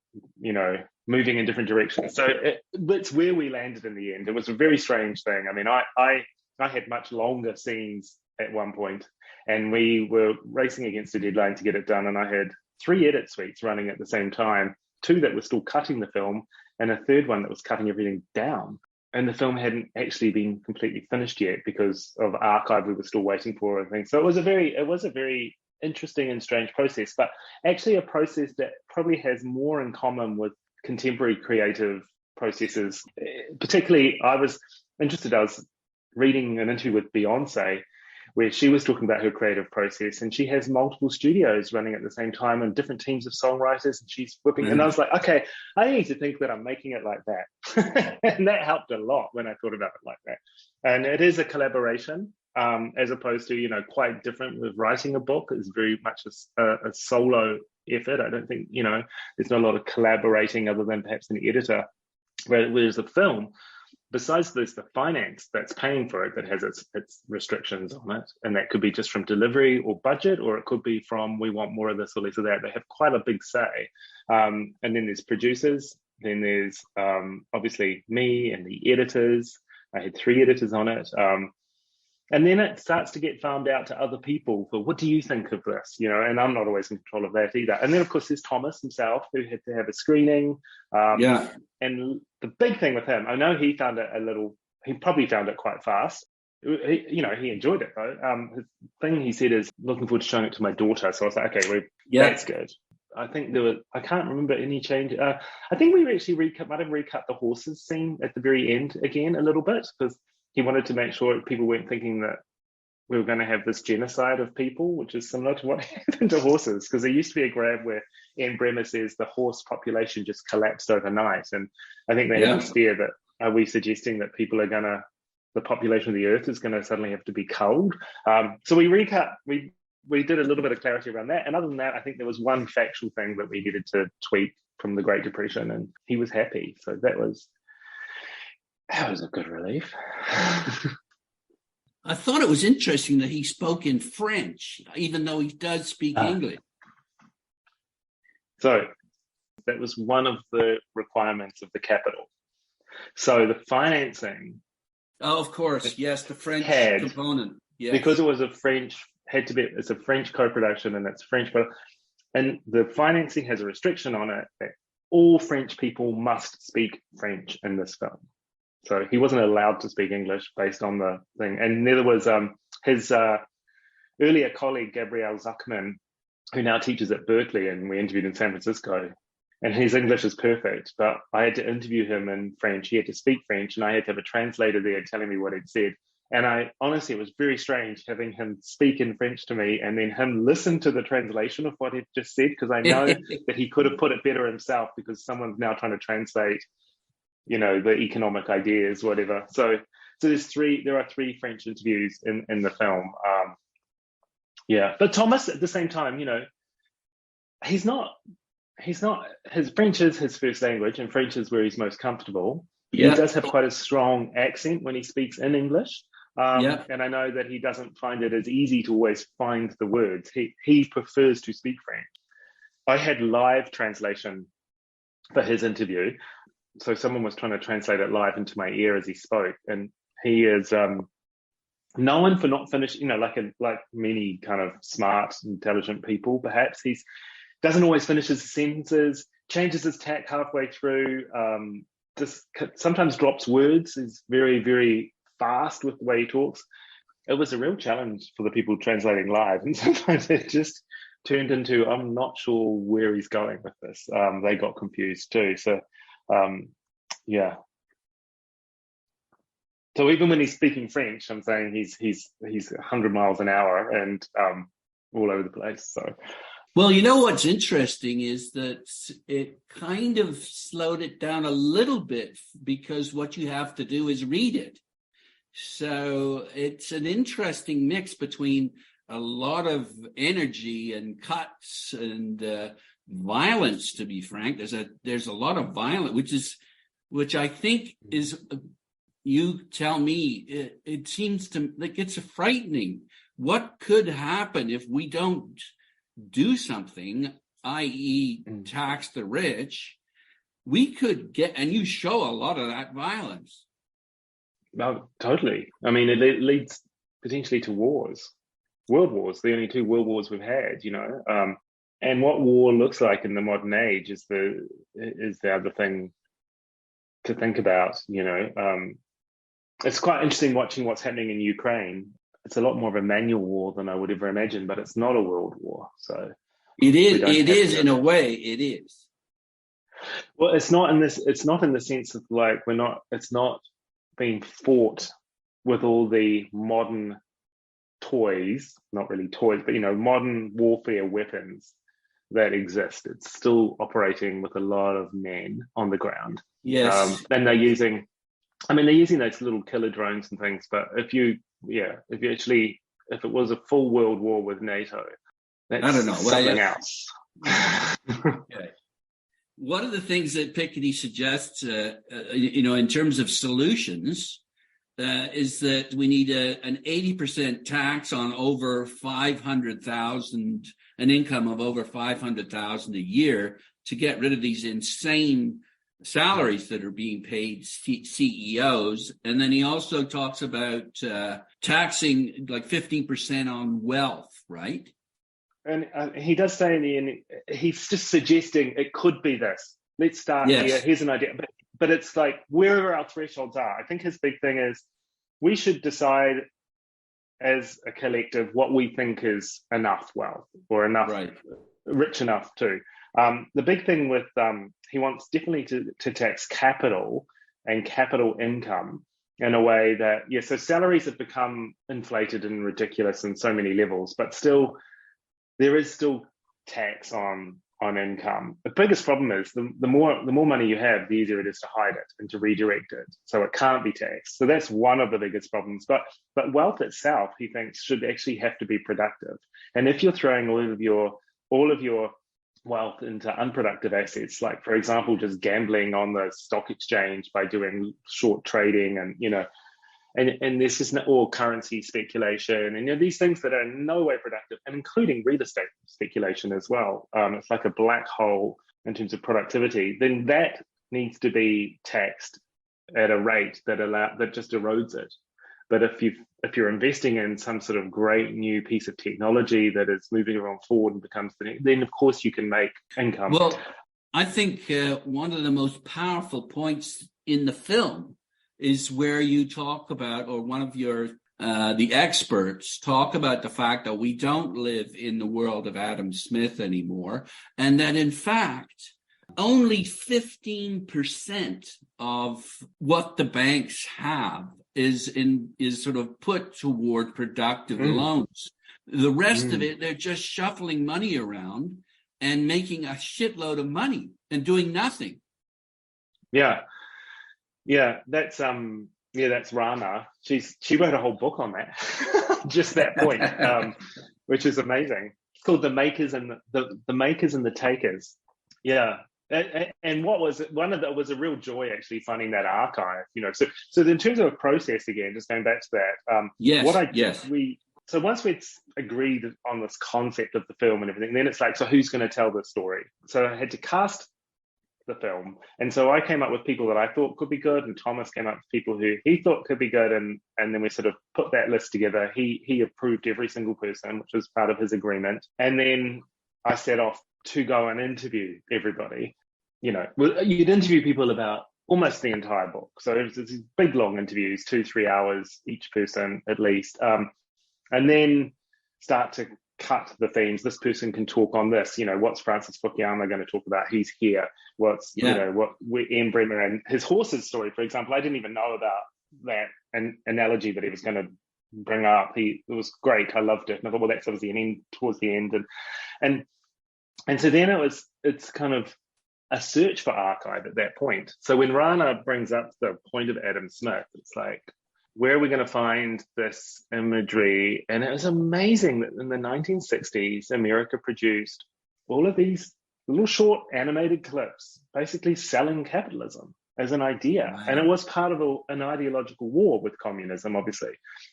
moving in different directions. So that's where we landed in the end. It was a very strange thing. I mean, I had much longer scenes at one point, and we were racing against a deadline to get it done. And I had 3 edit suites running at the same time, 2 that were still cutting the film, and a third one that was cutting everything down. And the film hadn't actually been completely finished yet because of archive we were still waiting for and things. So it was a very interesting and strange process, but actually a process that probably has more in common with contemporary creative processes. Particularly, I was reading an interview with Beyonce where she was talking about her creative process, and she has multiple studios running at the same time and different teams of songwriters, and she's whipping. And I was like, okay, I need to think that I'm making it like that. And that helped a lot when I thought about it like that. And it is a collaboration, as opposed to, quite different with writing a book. It's very much a solo effort. I don't think, there's not a lot of collaborating other than perhaps an editor. Whereas a film, besides there's the finance that's paying for it that has its restrictions on it, and that could be just from delivery or budget, or it could be from we want more of this or less of that. They have quite a big say. And then there's producers, then there's obviously me and the editors. I had 3 editors on it. And then it starts to get farmed out to other people for, what do you think of this? And I'm not always in control of that either. And then, of course, there's Thomas himself, who had to have a screening. And the big thing with him, I know he probably found it quite fast. He enjoyed it, though. His thing he said is, looking forward to showing it to my daughter. So I was like, okay, that's good. I think I can't remember any change. I think we actually might have recut the horses scene at the very end again a little bit, because he wanted to make sure people weren't thinking that we were going to have this genocide of people, which is similar to what happened to horses. Because there used to be a grab where Ian Bremmer says the horse population just collapsed overnight. And I think they have this fear that, are we suggesting that the population of the earth is going to suddenly have to be culled? So we recut, we did a little bit of clarity around that. And other than that, I think there was one factual thing that we needed to tweak from the Great Depression, and he was happy. So that was a good relief. I thought it was interesting that he spoke in French, even though he does speak English. So that was one of the requirements of the capital. So the financing. Oh, of course. Yes, the French component. Yes. Because it was it's a French co-production, and it's French, and the financing has a restriction on it that all French people must speak French in this film. So he wasn't allowed to speak English based on the thing. And neither was his earlier colleague, Gabrielle Zuckman, who now teaches at Berkeley, and we interviewed in San Francisco. And his English is perfect, but I had to interview him in French. He had to speak French, and I had to have a translator there telling me what he'd said. And honestly, it was very strange having him speak in French to me and then him listen to the translation of what he'd just said, because I know that he could have put it better himself, because someone's now trying to translate the economic ideas, whatever. So there are 3 French interviews in the film. But Thomas, at the same time, he's not, his French is his first language, and French is where he's most comfortable. He does have quite a strong accent when he speaks in English. And I know that he doesn't find it as easy to always find the words. He prefers to speak French. I had live translation for his interview. So someone was trying to translate it live into my ear as he spoke, and he is known for not finishing, like many kind of smart, intelligent people. Perhaps he doesn't always finish his sentences, changes his tack halfway through, just sometimes drops words. Is very, very fast with the way he talks. It was a real challenge for the people translating live, and sometimes it just turned into, I'm not sure where he's going with this. They got confused too. So. So even when he's speaking French, I'm saying he's 100 miles an hour and all over the place. So, well, what's interesting is that it kind of slowed it down a little bit, because what you have to do is read it. So it's an interesting mix between a lot of energy and cuts and violence, to be frank. There's a lot of violence, which I think is, you tell me, it seems to like it's frightening. What could happen if we don't do something, i.e. tax the rich? We could get, and you show a lot of that violence. No, totally. I mean, it leads potentially to wars, world wars, the only 2 world wars we've had, and what war looks like in the modern age is the other thing to think about. It's quite interesting watching what's happening in Ukraine. It's a lot more of a manual war than I would ever imagine, but it's not a world war. So it is in a way. It is. Well, it's not in this. It's not in the sense of like we're not. It's not being fought with all the modern toys. Not really toys, but modern warfare weapons that exist. It's still operating with a lot of men on the ground. Yes. And they're using. I mean, they're using those little killer drones and things. But if you actually, if it was a full world war with NATO, that's I don't know. something else. Okay. One of the things that Piketty suggests, in terms of solutions, is that we need an 80% tax on over 500,000, an income of over 500,000 a year, to get rid of these insane salaries that are being paid CEOs. And then he also talks about taxing like 15% on wealth, right? And he does say in the end, he's just suggesting it could be this. Let's start here. Here's an idea. But it's like wherever our thresholds are. I think his big thing is we should decide as a collective what we think is enough wealth or enough, rich enough too. The big thing with he wants definitely to tax capital and capital income in a way that, so salaries have become inflated and ridiculous in so many levels, but still there is still tax on income. The biggest problem is the more money you have, the easier it is to hide it and to redirect it. So it can't be taxed. So that's one of the biggest problems. But wealth itself, he thinks, should actually have to be productive. And if you're throwing all of your wealth into unproductive assets, like for example, just gambling on the stock exchange by doing short trading and there's just or currency speculation and these things that are in no way productive, and including real estate speculation as well. It's like a black hole in terms of productivity. Then that needs to be taxed at a rate that just erodes it. But if you're investing in some sort of great new piece of technology that is moving everyone forward and becomes then of course you can make income. Well, I think one of the most powerful points in the film is where you talk about, or one of your the experts talk about the fact that we don't live in the world of Adam Smith anymore, and that in fact only 15% of what the banks have is sort of put toward productive loans. The rest of it, they're just shuffling money around and making a shitload of money and doing nothing. Yeah, that's Rana. She wrote a whole book on that, just that point, which is amazing. It's called The Makers and the Makers and the Takers. Yeah, and what was it? It was a real joy actually finding that archive. So in terms of a process again, just going back to that. So once we'd agreed on this concept of the film and everything, then it's like, so who's going to tell the story? So I had to cast the film, and so I came up with people that I thought could be good, and Thomas came up with people who he thought could be good, and then we sort of put that list together. He approved every single person, which was part of his agreement, and then I set off to go and interview everybody. You'd interview people about almost the entire book, so it was these big long interviews, 2-3 hours each person at least, and then start to cut the themes. This person can talk on this. What's Francis Fukuyama going to talk about? He's here. What's what Ian Bremner and his horse's story, for example. I didn't even know about that analogy that he was going to bring up. It was great. I loved it. And I thought, well, that's obviously an end towards the end, and so then it's kind of a search for archive at that point. So when Rana brings up the point of Adam Smith, it's like, where are we going to find this imagery? And it was amazing that in the 1960s, America produced all of these little short animated clips, basically selling capitalism as an idea. Wow. And it was part of an ideological war with communism, obviously.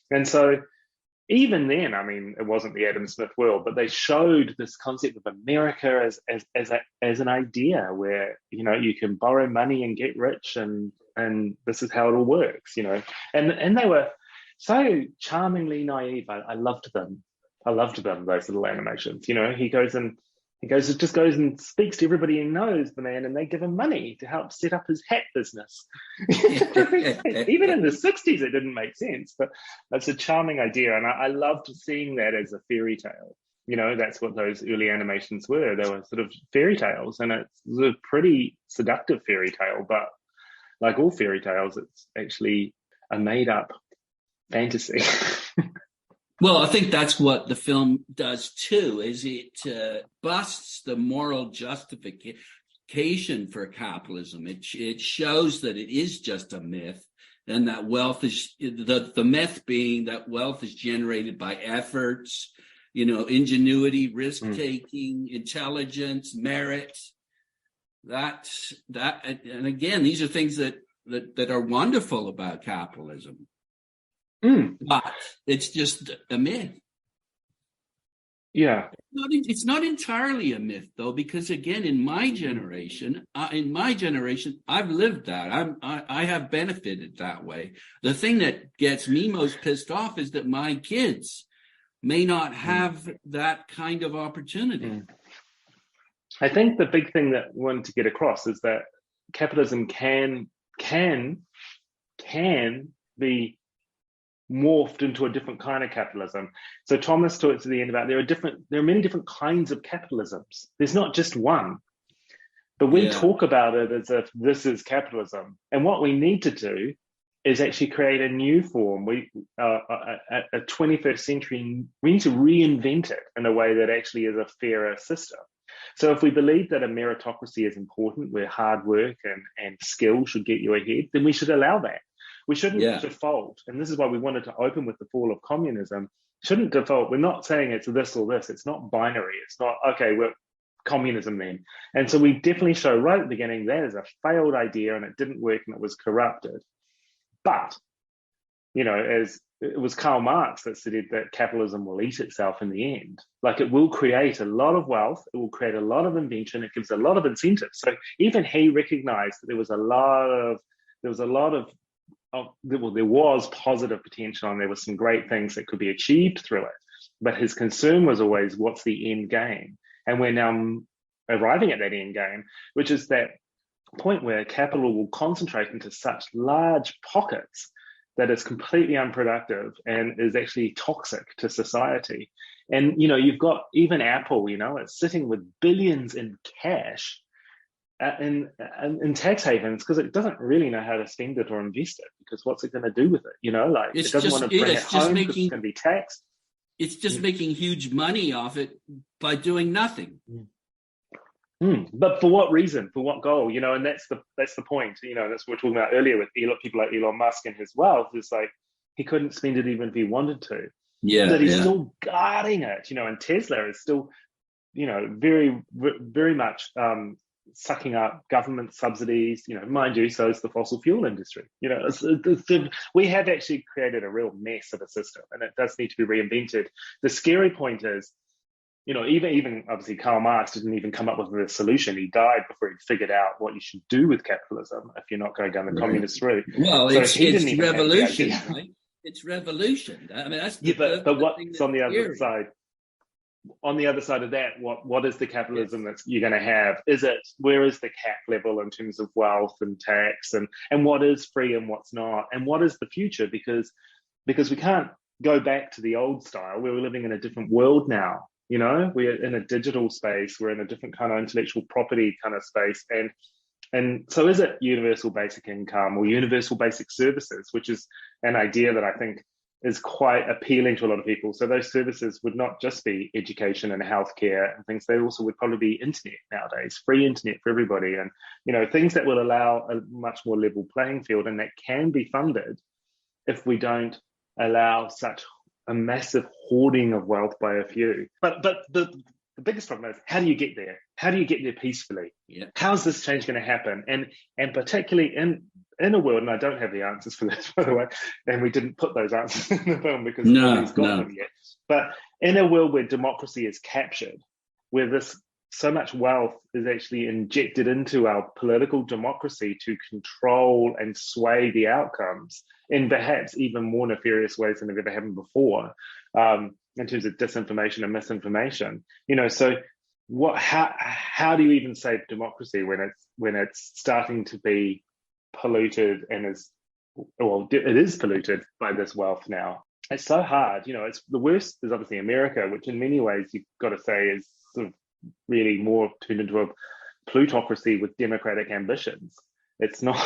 And so even then, I mean, it wasn't the Adam Smith world, but they showed this concept of America as an idea where, you can borrow money and get rich, and this is how it all works, and they were so charmingly naive. I loved them. Those little animations. He just goes and speaks to everybody he knows, the man, and they give him money to help set up his hat business. Even in the 60s, it didn't make sense, but that's a charming idea. And I loved seeing that as a fairy tale. That's what those early animations were. They were sort of fairy tales, and it's a pretty seductive fairy tale, but like all fairy tales, it's actually a made-up fantasy. Well, I think that's what the film does too, is it busts the moral justification for capitalism. It shows that it is just a myth, and that wealth is the myth being that wealth is generated by efforts, ingenuity, risk-taking, intelligence, merit. That, and again, these are things that are wonderful about capitalism. But it's just a myth. Yeah. It's not entirely a myth, though, because again, in my generation, I've lived that. I have benefited that way. The thing that gets me most pissed off is that my kids may not have that kind of opportunity. I think the big thing that we wanted to get across is that capitalism can be morphed into a different kind of capitalism. So Thomas talks at the end about there are many different kinds of capitalisms. There's not just one. But we talk about it as if this is capitalism. And what we need to do is actually create a new form. A 21st century, we need to reinvent it in a way that actually is a fairer system. So if we believe that a meritocracy is important, where hard work and skill should get you ahead, then we should allow that. We shouldn't default, and this is why we wanted to open with the fall of communism, shouldn't default. We're not saying it's this or this. It's not binary. It's not, okay, we're communism then. And so we definitely show right at the beginning that is a failed idea and it didn't work and it was corrupted. But, as it was Karl Marx that said that capitalism will eat itself in the end. Like, it will create a lot of wealth, it will create a lot of invention, it gives a lot of incentives. So even he recognized that there was positive potential and there were some great things that could be achieved through it. But his concern was always, what's the end game? And we're now arriving at that end game, which is that point where capital will concentrate into such large pockets that is completely unproductive and is actually toxic to society. And, you've got even Apple, it's sitting with billions in cash in tax havens because it doesn't really know how to spend it or invest it, because what's it going to do with it? It doesn't want to bring it home because it's going to be taxed. It's just making huge money off it by doing nothing. But for what reason? For what goal? And that's the point. That's what we were talking about earlier with people like Elon Musk and his wealth. Is like he couldn't spend it even if he wanted to. Yeah, but he's still guarding it. And Tesla is still, very, very much sucking up government subsidies. Mind you, so is the fossil fuel industry. We have actually created a real mess of a system, and it does need to be reinvented. The scary point is, even obviously Karl Marx didn't even come up with a solution. He died before he figured out what you should do with capitalism if you're not going down the communist route. Well, so it's revolution, right? It's revolution. I mean, that's but what's on the other side? On the other side of that, what is the capitalism that you're going to have? Where is the cap level in terms of wealth and tax, and what is free and what's not, and what is the future? Because we can't go back to the old style where we're living in a different world now. We're in a digital space, we're in a different kind of intellectual property kind of space. And so is it universal basic income or universal basic services, which is an idea that I think is quite appealing to a lot of people. So those services would not just be education and healthcare and things, they also would probably be internet nowadays, free internet for everybody, and things that will allow a much more level playing field, and that can be funded if we don't allow such a massive hoarding of wealth by a few. But the biggest problem is, how do you get there? How do you get there peacefully? Yeah. How's this change going to happen? And particularly in a world, and I don't have the answers for this, by the way, and we didn't put those answers in the film because nobody's got them yet. But in a world where democracy is captured, where so much wealth is actually injected into our political democracy to control and sway the outcomes in perhaps even more nefarious ways than have ever happened before, in terms of disinformation and misinformation. So how do you even save democracy when it's starting to be polluted and it is polluted by this wealth now? it's so hard. It's the worst is obviously America, which in many ways you've got to say is sort of really more turned into a plutocracy with democratic ambitions. It's not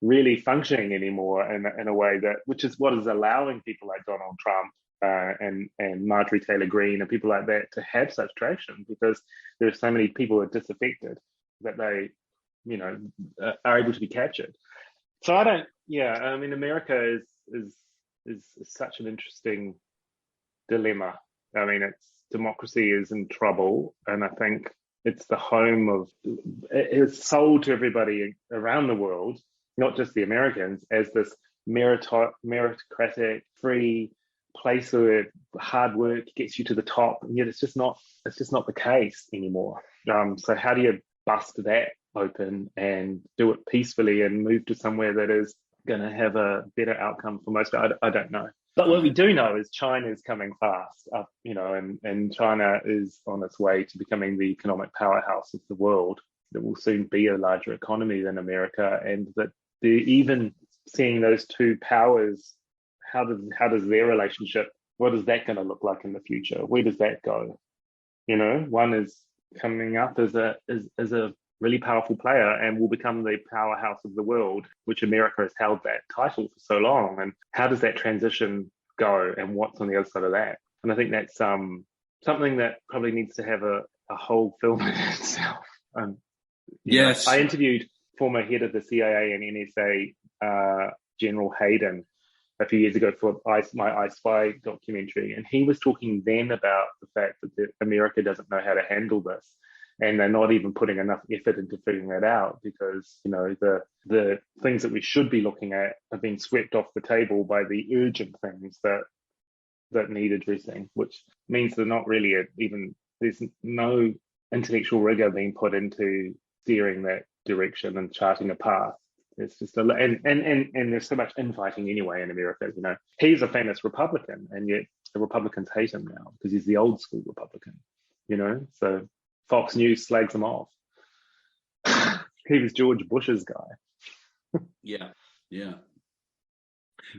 really functioning anymore in a way which is what is allowing people like Donald Trump and Marjorie Taylor Greene and people like that to have such traction, because there are so many people who are disaffected that they, are able to be captured. So America is such an interesting dilemma. Democracy is in trouble, and I think it's the home of, it's sold to everybody around the world, not just the Americans, as this meritocratic, free place where hard work gets you to the top, and yet it's just not the case anymore. So how do you bust that open and do it peacefully and move to somewhere that is going to have a better outcome for most? I don't know. But what we do know is China is coming fast up, and China is on its way to becoming the economic powerhouse of the world. It will soon be a larger economy than America, and that they're even seeing those two powers. How does their relationship? What is that going to look like in the future? Where does that go? One is coming up as a really powerful player and will become the powerhouse of the world, which America has held that title for so long. And how does that transition go, and what's on the other side of that? And I think that's something that probably needs to have a whole film in itself. Yes. I interviewed former head of the CIA and NSA, General Hayden, a few years ago for my I Spy documentary, and he was talking then about the fact that America doesn't know how to handle this. And they're not even putting enough effort into figuring that out, because the things that we should be looking at have been swept off the table by the urgent things that need addressing, which means they're not really there's no intellectual rigor being put into steering that direction and charting a path. It's just and there's so much infighting anyway in America. He's a famous Republican, and yet the Republicans hate him now because he's the old school Republican. So Fox News slags him off. He was George Bush's guy. Yeah.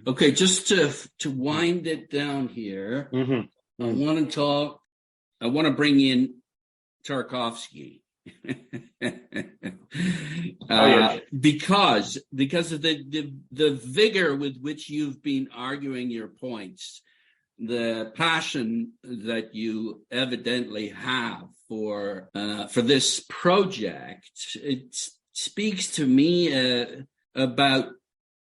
Okay, just to wind it down here, I want to bring in Tarkovsky. Because of the vigor with which you've been arguing your points, the passion that you evidently have for this project, it speaks to me about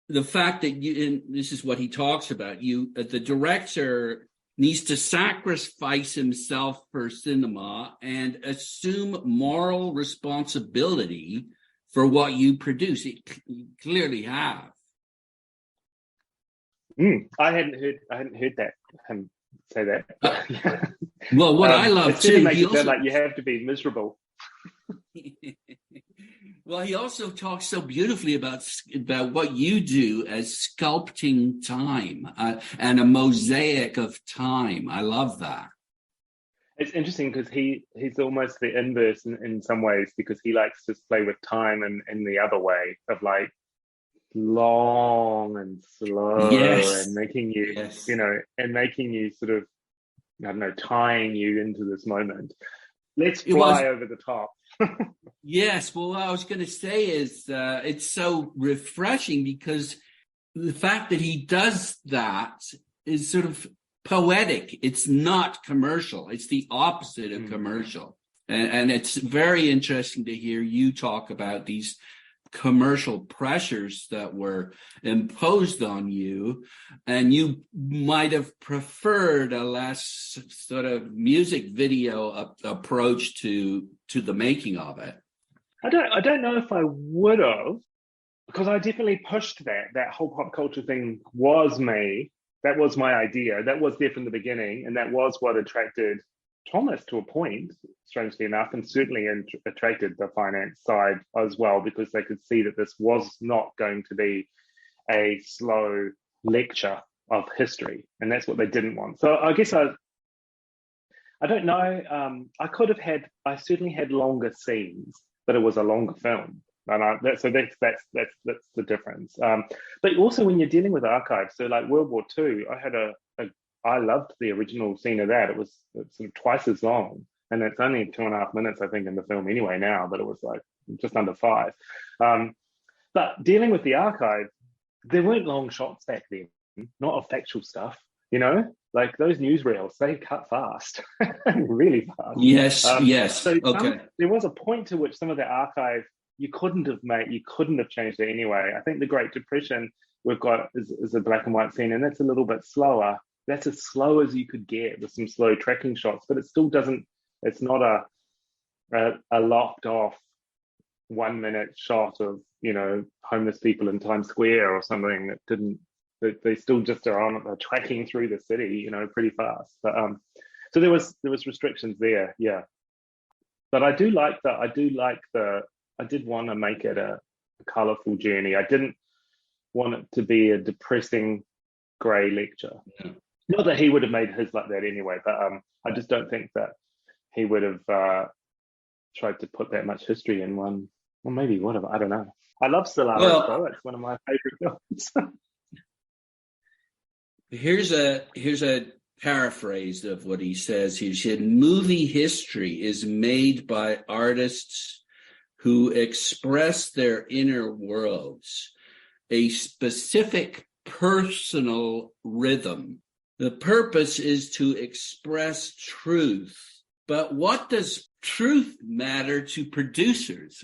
the fact that and this is what he talks about, the director needs to sacrifice himself for cinema and assume moral responsibility for what you produce. You clearly have. I hadn't heard that him say that. Well, what I love too, makes it sound like you have to be miserable. Well, he also talks so beautifully about what you do as sculpting time and a mosaic of time. I love that. It's interesting because he's almost the inverse in some ways, because he likes to play with time in the other way of like long and slow, and making you, and making you sort of, I don't know, tying you into this moment. Let's fly over the top. Yes, well, what I was going to say is it's so refreshing, because the fact that he does that is sort of poetic. It's not commercial. It's the opposite of commercial. And it's very interesting to hear you talk about these commercial pressures that were imposed on you, and you might have preferred a less sort of music video approach to the making of it. I don't know if I would have, because I definitely pushed that whole pop culture thing was me. That was my idea. That was there from the beginning, and that was what attracted Thomas to a point, strangely enough, and certainly attracted the finance side as well, because they could see that this was not going to be a slow lecture of history, and that's what they didn't want. So I guess I don't know. I certainly had longer scenes, but it was a longer film, and that's the difference. But also when you're dealing with archives, so like World War II, I had a I loved the original scene of that. It's sort of twice as long, and it's only 2.5 minutes, I think, in the film anyway now, but it was like just under 5. But dealing with the archive, there weren't long shots back then, not of factual stuff, like those newsreels, they cut fast, really fast. Yes. So Okay. there was a point to which some of the archive you couldn't have changed it anyway. I think the Great Depression we've got is a black and white scene, and that's a little bit slower. That's as slow as you could get with some slow tracking shots, but it still doesn't. It's not a locked off 1 minute shot of homeless people in Times Square or something that didn't. They still just are tracking through the city, pretty fast. But so there was restrictions there, yeah. But I did want to make it a colourful journey. I didn't want it to be a depressing grey lecture. Yeah. Not that he would have made his like that anyway, but I just don't think that he would have tried to put that much history in one. Well, maybe would have. I don't know. I love Solaris, though. It's one of my favourite films. Here's a paraphrase of what he says. He said, movie history is made by artists who express their inner worlds, a specific personal rhythm. The purpose is to express truth. But what does truth matter to producers?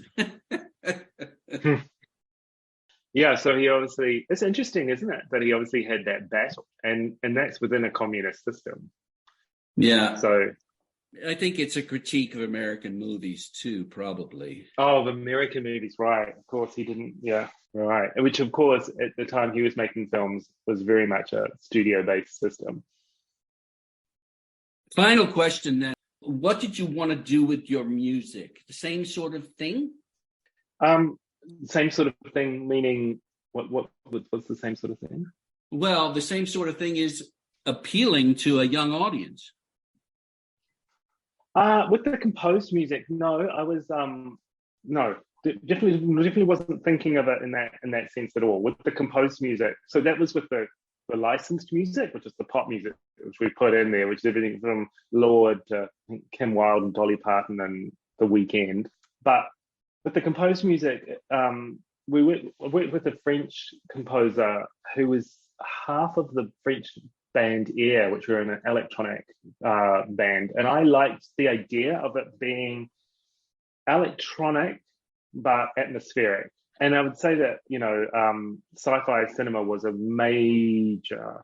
Yeah, so he obviously, it's interesting, isn't it, that he obviously had that battle, and that's within a communist system. Yeah. So I think it's a critique of American movies too, probably. Oh, the American movies, right. Of course, he didn't, yeah, right. Which, of course, at the time he was making films was very much a studio-based system. Final question then. What did you want to do with your music? The same sort of thing? Same sort of thing, meaning what's the same sort of thing? Well, the same sort of thing is appealing to a young audience. With the composed music, no, I was definitely wasn't thinking of it in that sense at all. With the composed music, so that was with the licensed music, which is the pop music, which we put in there, which is everything from Lord to Kim Wilde and Dolly Parton and The Weeknd. But with the composed music, we worked with a French composer who was half of the French band Air, which were an electronic band, and I liked the idea of it being electronic but atmospheric. And I would say that sci-fi cinema was a major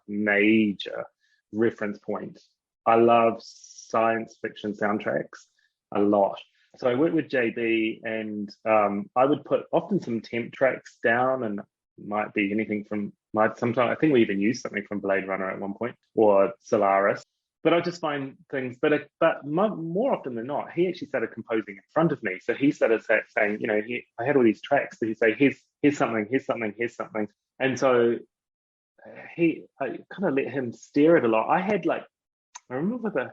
reference point. I love science fiction soundtracks a lot. So I worked with JB, and I would put often some temp tracks down, and it might be anything from sometimes I think we even used something from Blade Runner at one point, or Solaris. But I just find things, but more often than not, he actually started composing in front of me. So he started saying, I had all these tracks. So he'd say, here's something, and so I kind of let him steer it a lot. I remember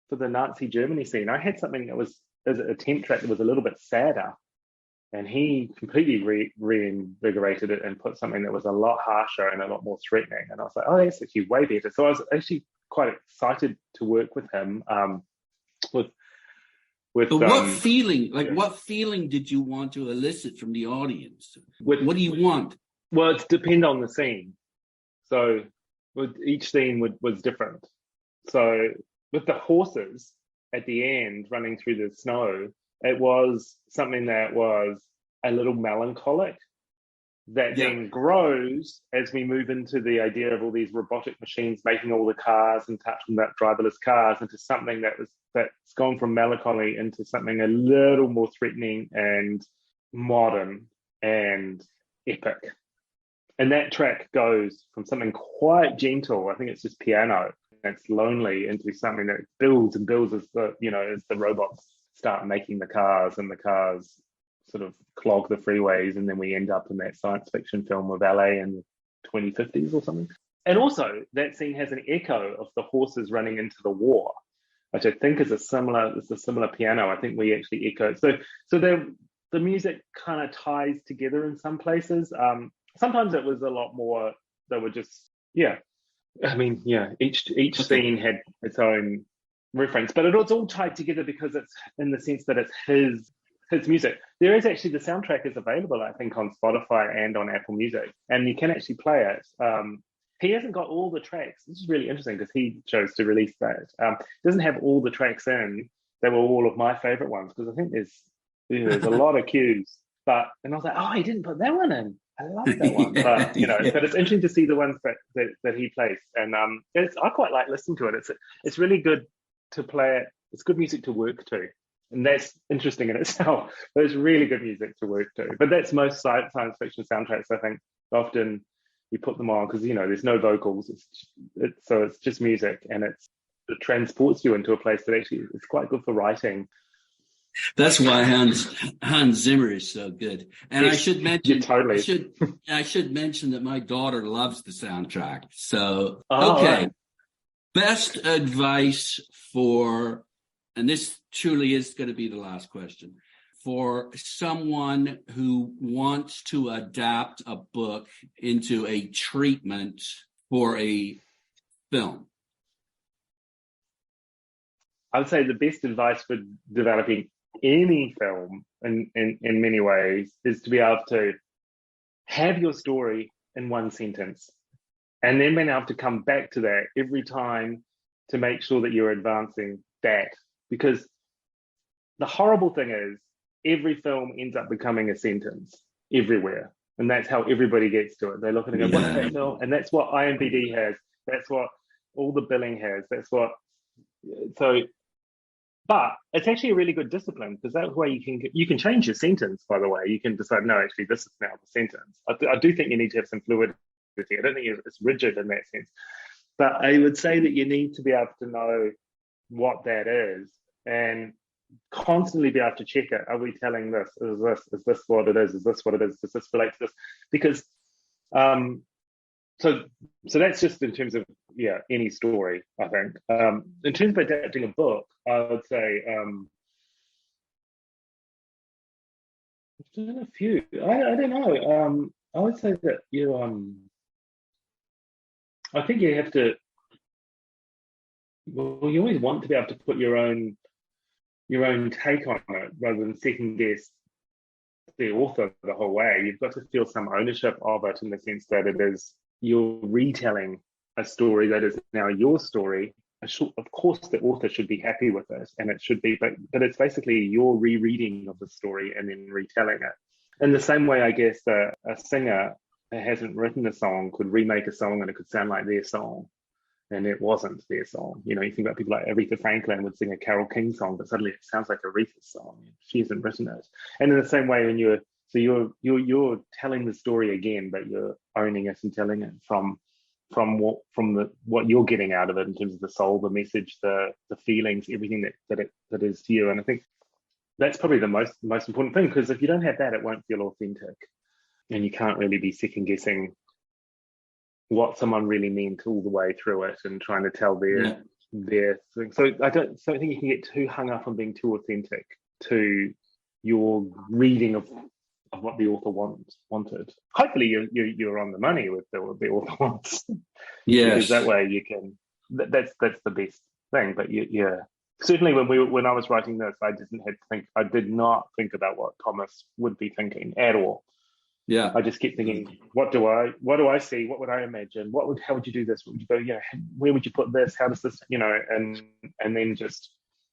for the Nazi Germany scene, I had something that was as a temp track that was a little bit sadder, and he completely reinvigorated it and put something that was a lot harsher and a lot more threatening. And I was like, oh, that's actually way better. So I was actually quite excited to work with him. But what feeling? What feeling did you want to elicit from the audience? What do you want? Well, it depends on the scene. So each scene was different. So with the horses at the end running through the snow, it was something that was a little melancholic that then grows as we move into the idea of all these robotic machines making all the cars and touching that driverless cars, into something that's gone from melancholy into something a little more threatening and modern and epic. And that track goes from something quite gentle, I think it's just piano, that's lonely, into something that builds and builds as the robots start making the cars, and the cars sort of clog the freeways, and then we end up in that science fiction film of LA in the 2050s or something. And also that scene has an echo of the horses running into the war, which I think is a similar piano. I think we actually echo. So the music kind of ties together in some places. Sometimes it was a lot more, they were just, I mean, yeah, each Okay. scene had its own reference, but it was all tied together because it's in the sense that it's his music. There is actually the soundtrack is available, I think, on Spotify and on Apple Music, and you can actually play it. He hasn't got all the tracks. This is really interesting because he chose to release that. Doesn't have all the tracks in. They were all of my favorite ones because I think there's a lot of cues. And I was like, oh, he didn't put that one in. I love that one. Yeah, But but it's interesting to see the ones that he plays, and I quite like listening to it. It's really good to play it. It's good music to work to, and that's interesting in itself. But it's really good music to work to. But that's most science fiction soundtracks. I think often you put them on because there's no vocals. So it's just music, and it transports you into a place that actually is quite good for writing. that's why Hans Zimmer is so good. And I should mention, totally. I should mention that my daughter loves the soundtrack. So Okay. Right. Best advice and this truly is going to be the last question, for someone who wants to adapt a book into a treatment for a film. I would say the best advice for developing any film in many ways is to be able to have your story in one sentence and then being able to come back to that every time to make sure that you're advancing that. Because the horrible thing is every film ends up becoming a sentence everywhere. And that's how everybody gets to it. They look at it and go, what's that film? And that's what IMDb has. That's what all the billing has. But it's actually a really good discipline because that way you can change your sentence, by the way. You can decide, no, actually, this is now the sentence. I do think you need to have some fluidity. I don't think it's rigid in that sense. But I would say that you need to be able to know what that is and constantly be able to check it. Are we telling this? Is this what it is? Is this what it is? Does this relate to this? Because so that's just in terms of any story, I think. In terms of adapting a book, I would say I've done a few. I don't know. I would say that I think you have to. Well, you always want to be able to put your own take on it rather than second guess the author the whole way. You've got to feel some ownership of it in the sense that it is you're retelling a story that is now your story. Of course, the author should be happy with it, and it should be, but it's basically your rereading of the story and then retelling it. In the same way, I guess a singer that hasn't written a song could remake a song and it could sound like their song, and it wasn't their song. You think about people like Aretha Franklin would sing a Carole King song, but suddenly it sounds like Aretha's song. She hasn't written it. And in the same way, when you're telling the story again, but you're owning it and telling it from what you're getting out of it in terms of the soul, the message, the feelings, everything that is to you. And I think that's probably the most important thing, because if you don't have that, it won't feel authentic, and you can't really be second guessing what someone really meant all the way through it and trying to tell their thing. So I don't think you can get too hung up on being too authentic to your reading of what the author wanted. Hopefully you're on the money with what the author wants. Yes. Because that way you can, that's the best thing. But certainly when I was writing this, I did not think about what Thomas would be thinking at all. Yeah. I just kept thinking, what do I see? What would I imagine? How would you do this? What would you go, where would you put this? How does this, and then just,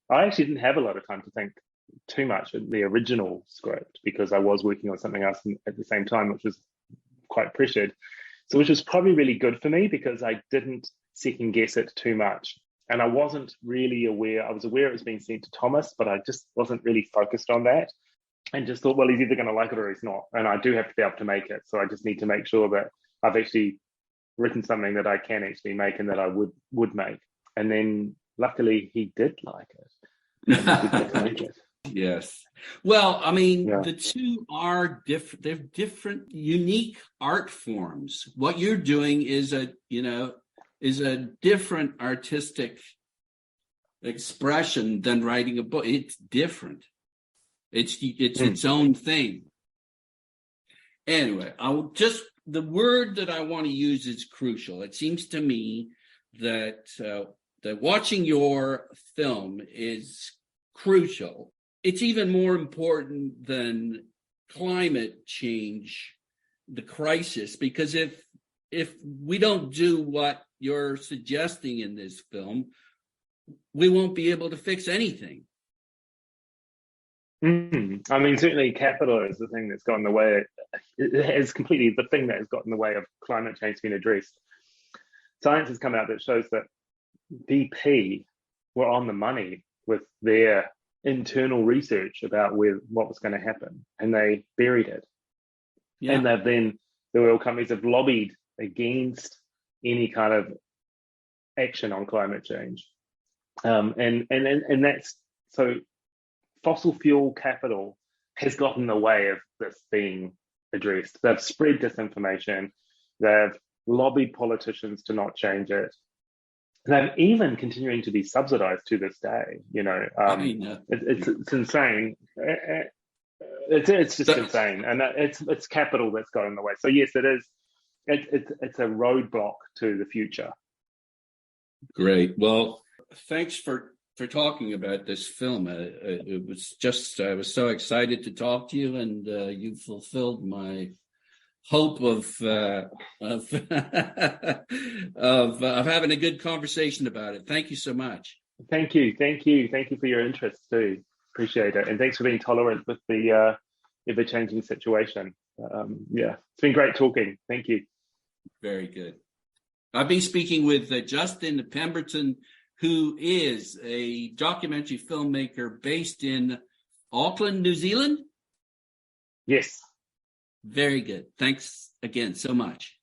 I actually didn't have a lot of time to think too much in the original script because I was working on something else at the same time, which was quite pressured. So which was probably really good for me because I didn't second guess it too much. And I wasn't really aware. I was aware it was being sent to Thomas, but I just wasn't really focused on that. And just thought, well, he's either going to like it or he's not. And I do have to be able to make it. So I just need to make sure that I've actually written something that I can actually make and that I would make. And then luckily he did like it. And I did get to make it. Yes. Well, I mean, the two are different. They're different, unique art forms. What you're doing is a different artistic expression than writing a book. It's different. It's its own thing. Anyway, the word that I want to use is crucial. It seems to me that watching your film is crucial. It's even more important than climate change, the crisis, because if we don't do what you're suggesting in this film, we won't be able to fix anything. I mean, certainly capital is the thing that's got in the way. It is completely the thing that has got in the way of climate change being addressed. Science has come out that shows that BP were on the money with their internal research about what was going to happen, and they buried it. Yeah. And the oil companies have lobbied against any kind of action on climate change. And that's so fossil fuel capital has gotten in the way of this being addressed. They've spread disinformation. They've lobbied politicians to not change it. They're even continuing to be subsidized to this day. It's insane. It's just insane, and it's capital that's got in the way. So yes, it is. It's a roadblock to the future. Great. Well, thanks for talking about this film. It was just, I was so excited to talk to you, and you fulfilled my hope of having a good conversation about it. Thank you so much. Thank you for your interest too. Appreciate it, and thanks for being tolerant with the ever-changing situation. It's been great talking. Thank you. Very good. I've been speaking with Justin Pemberton, who is a documentary filmmaker based in Auckland, New Zealand? Yes. Very good. Thanks again so much.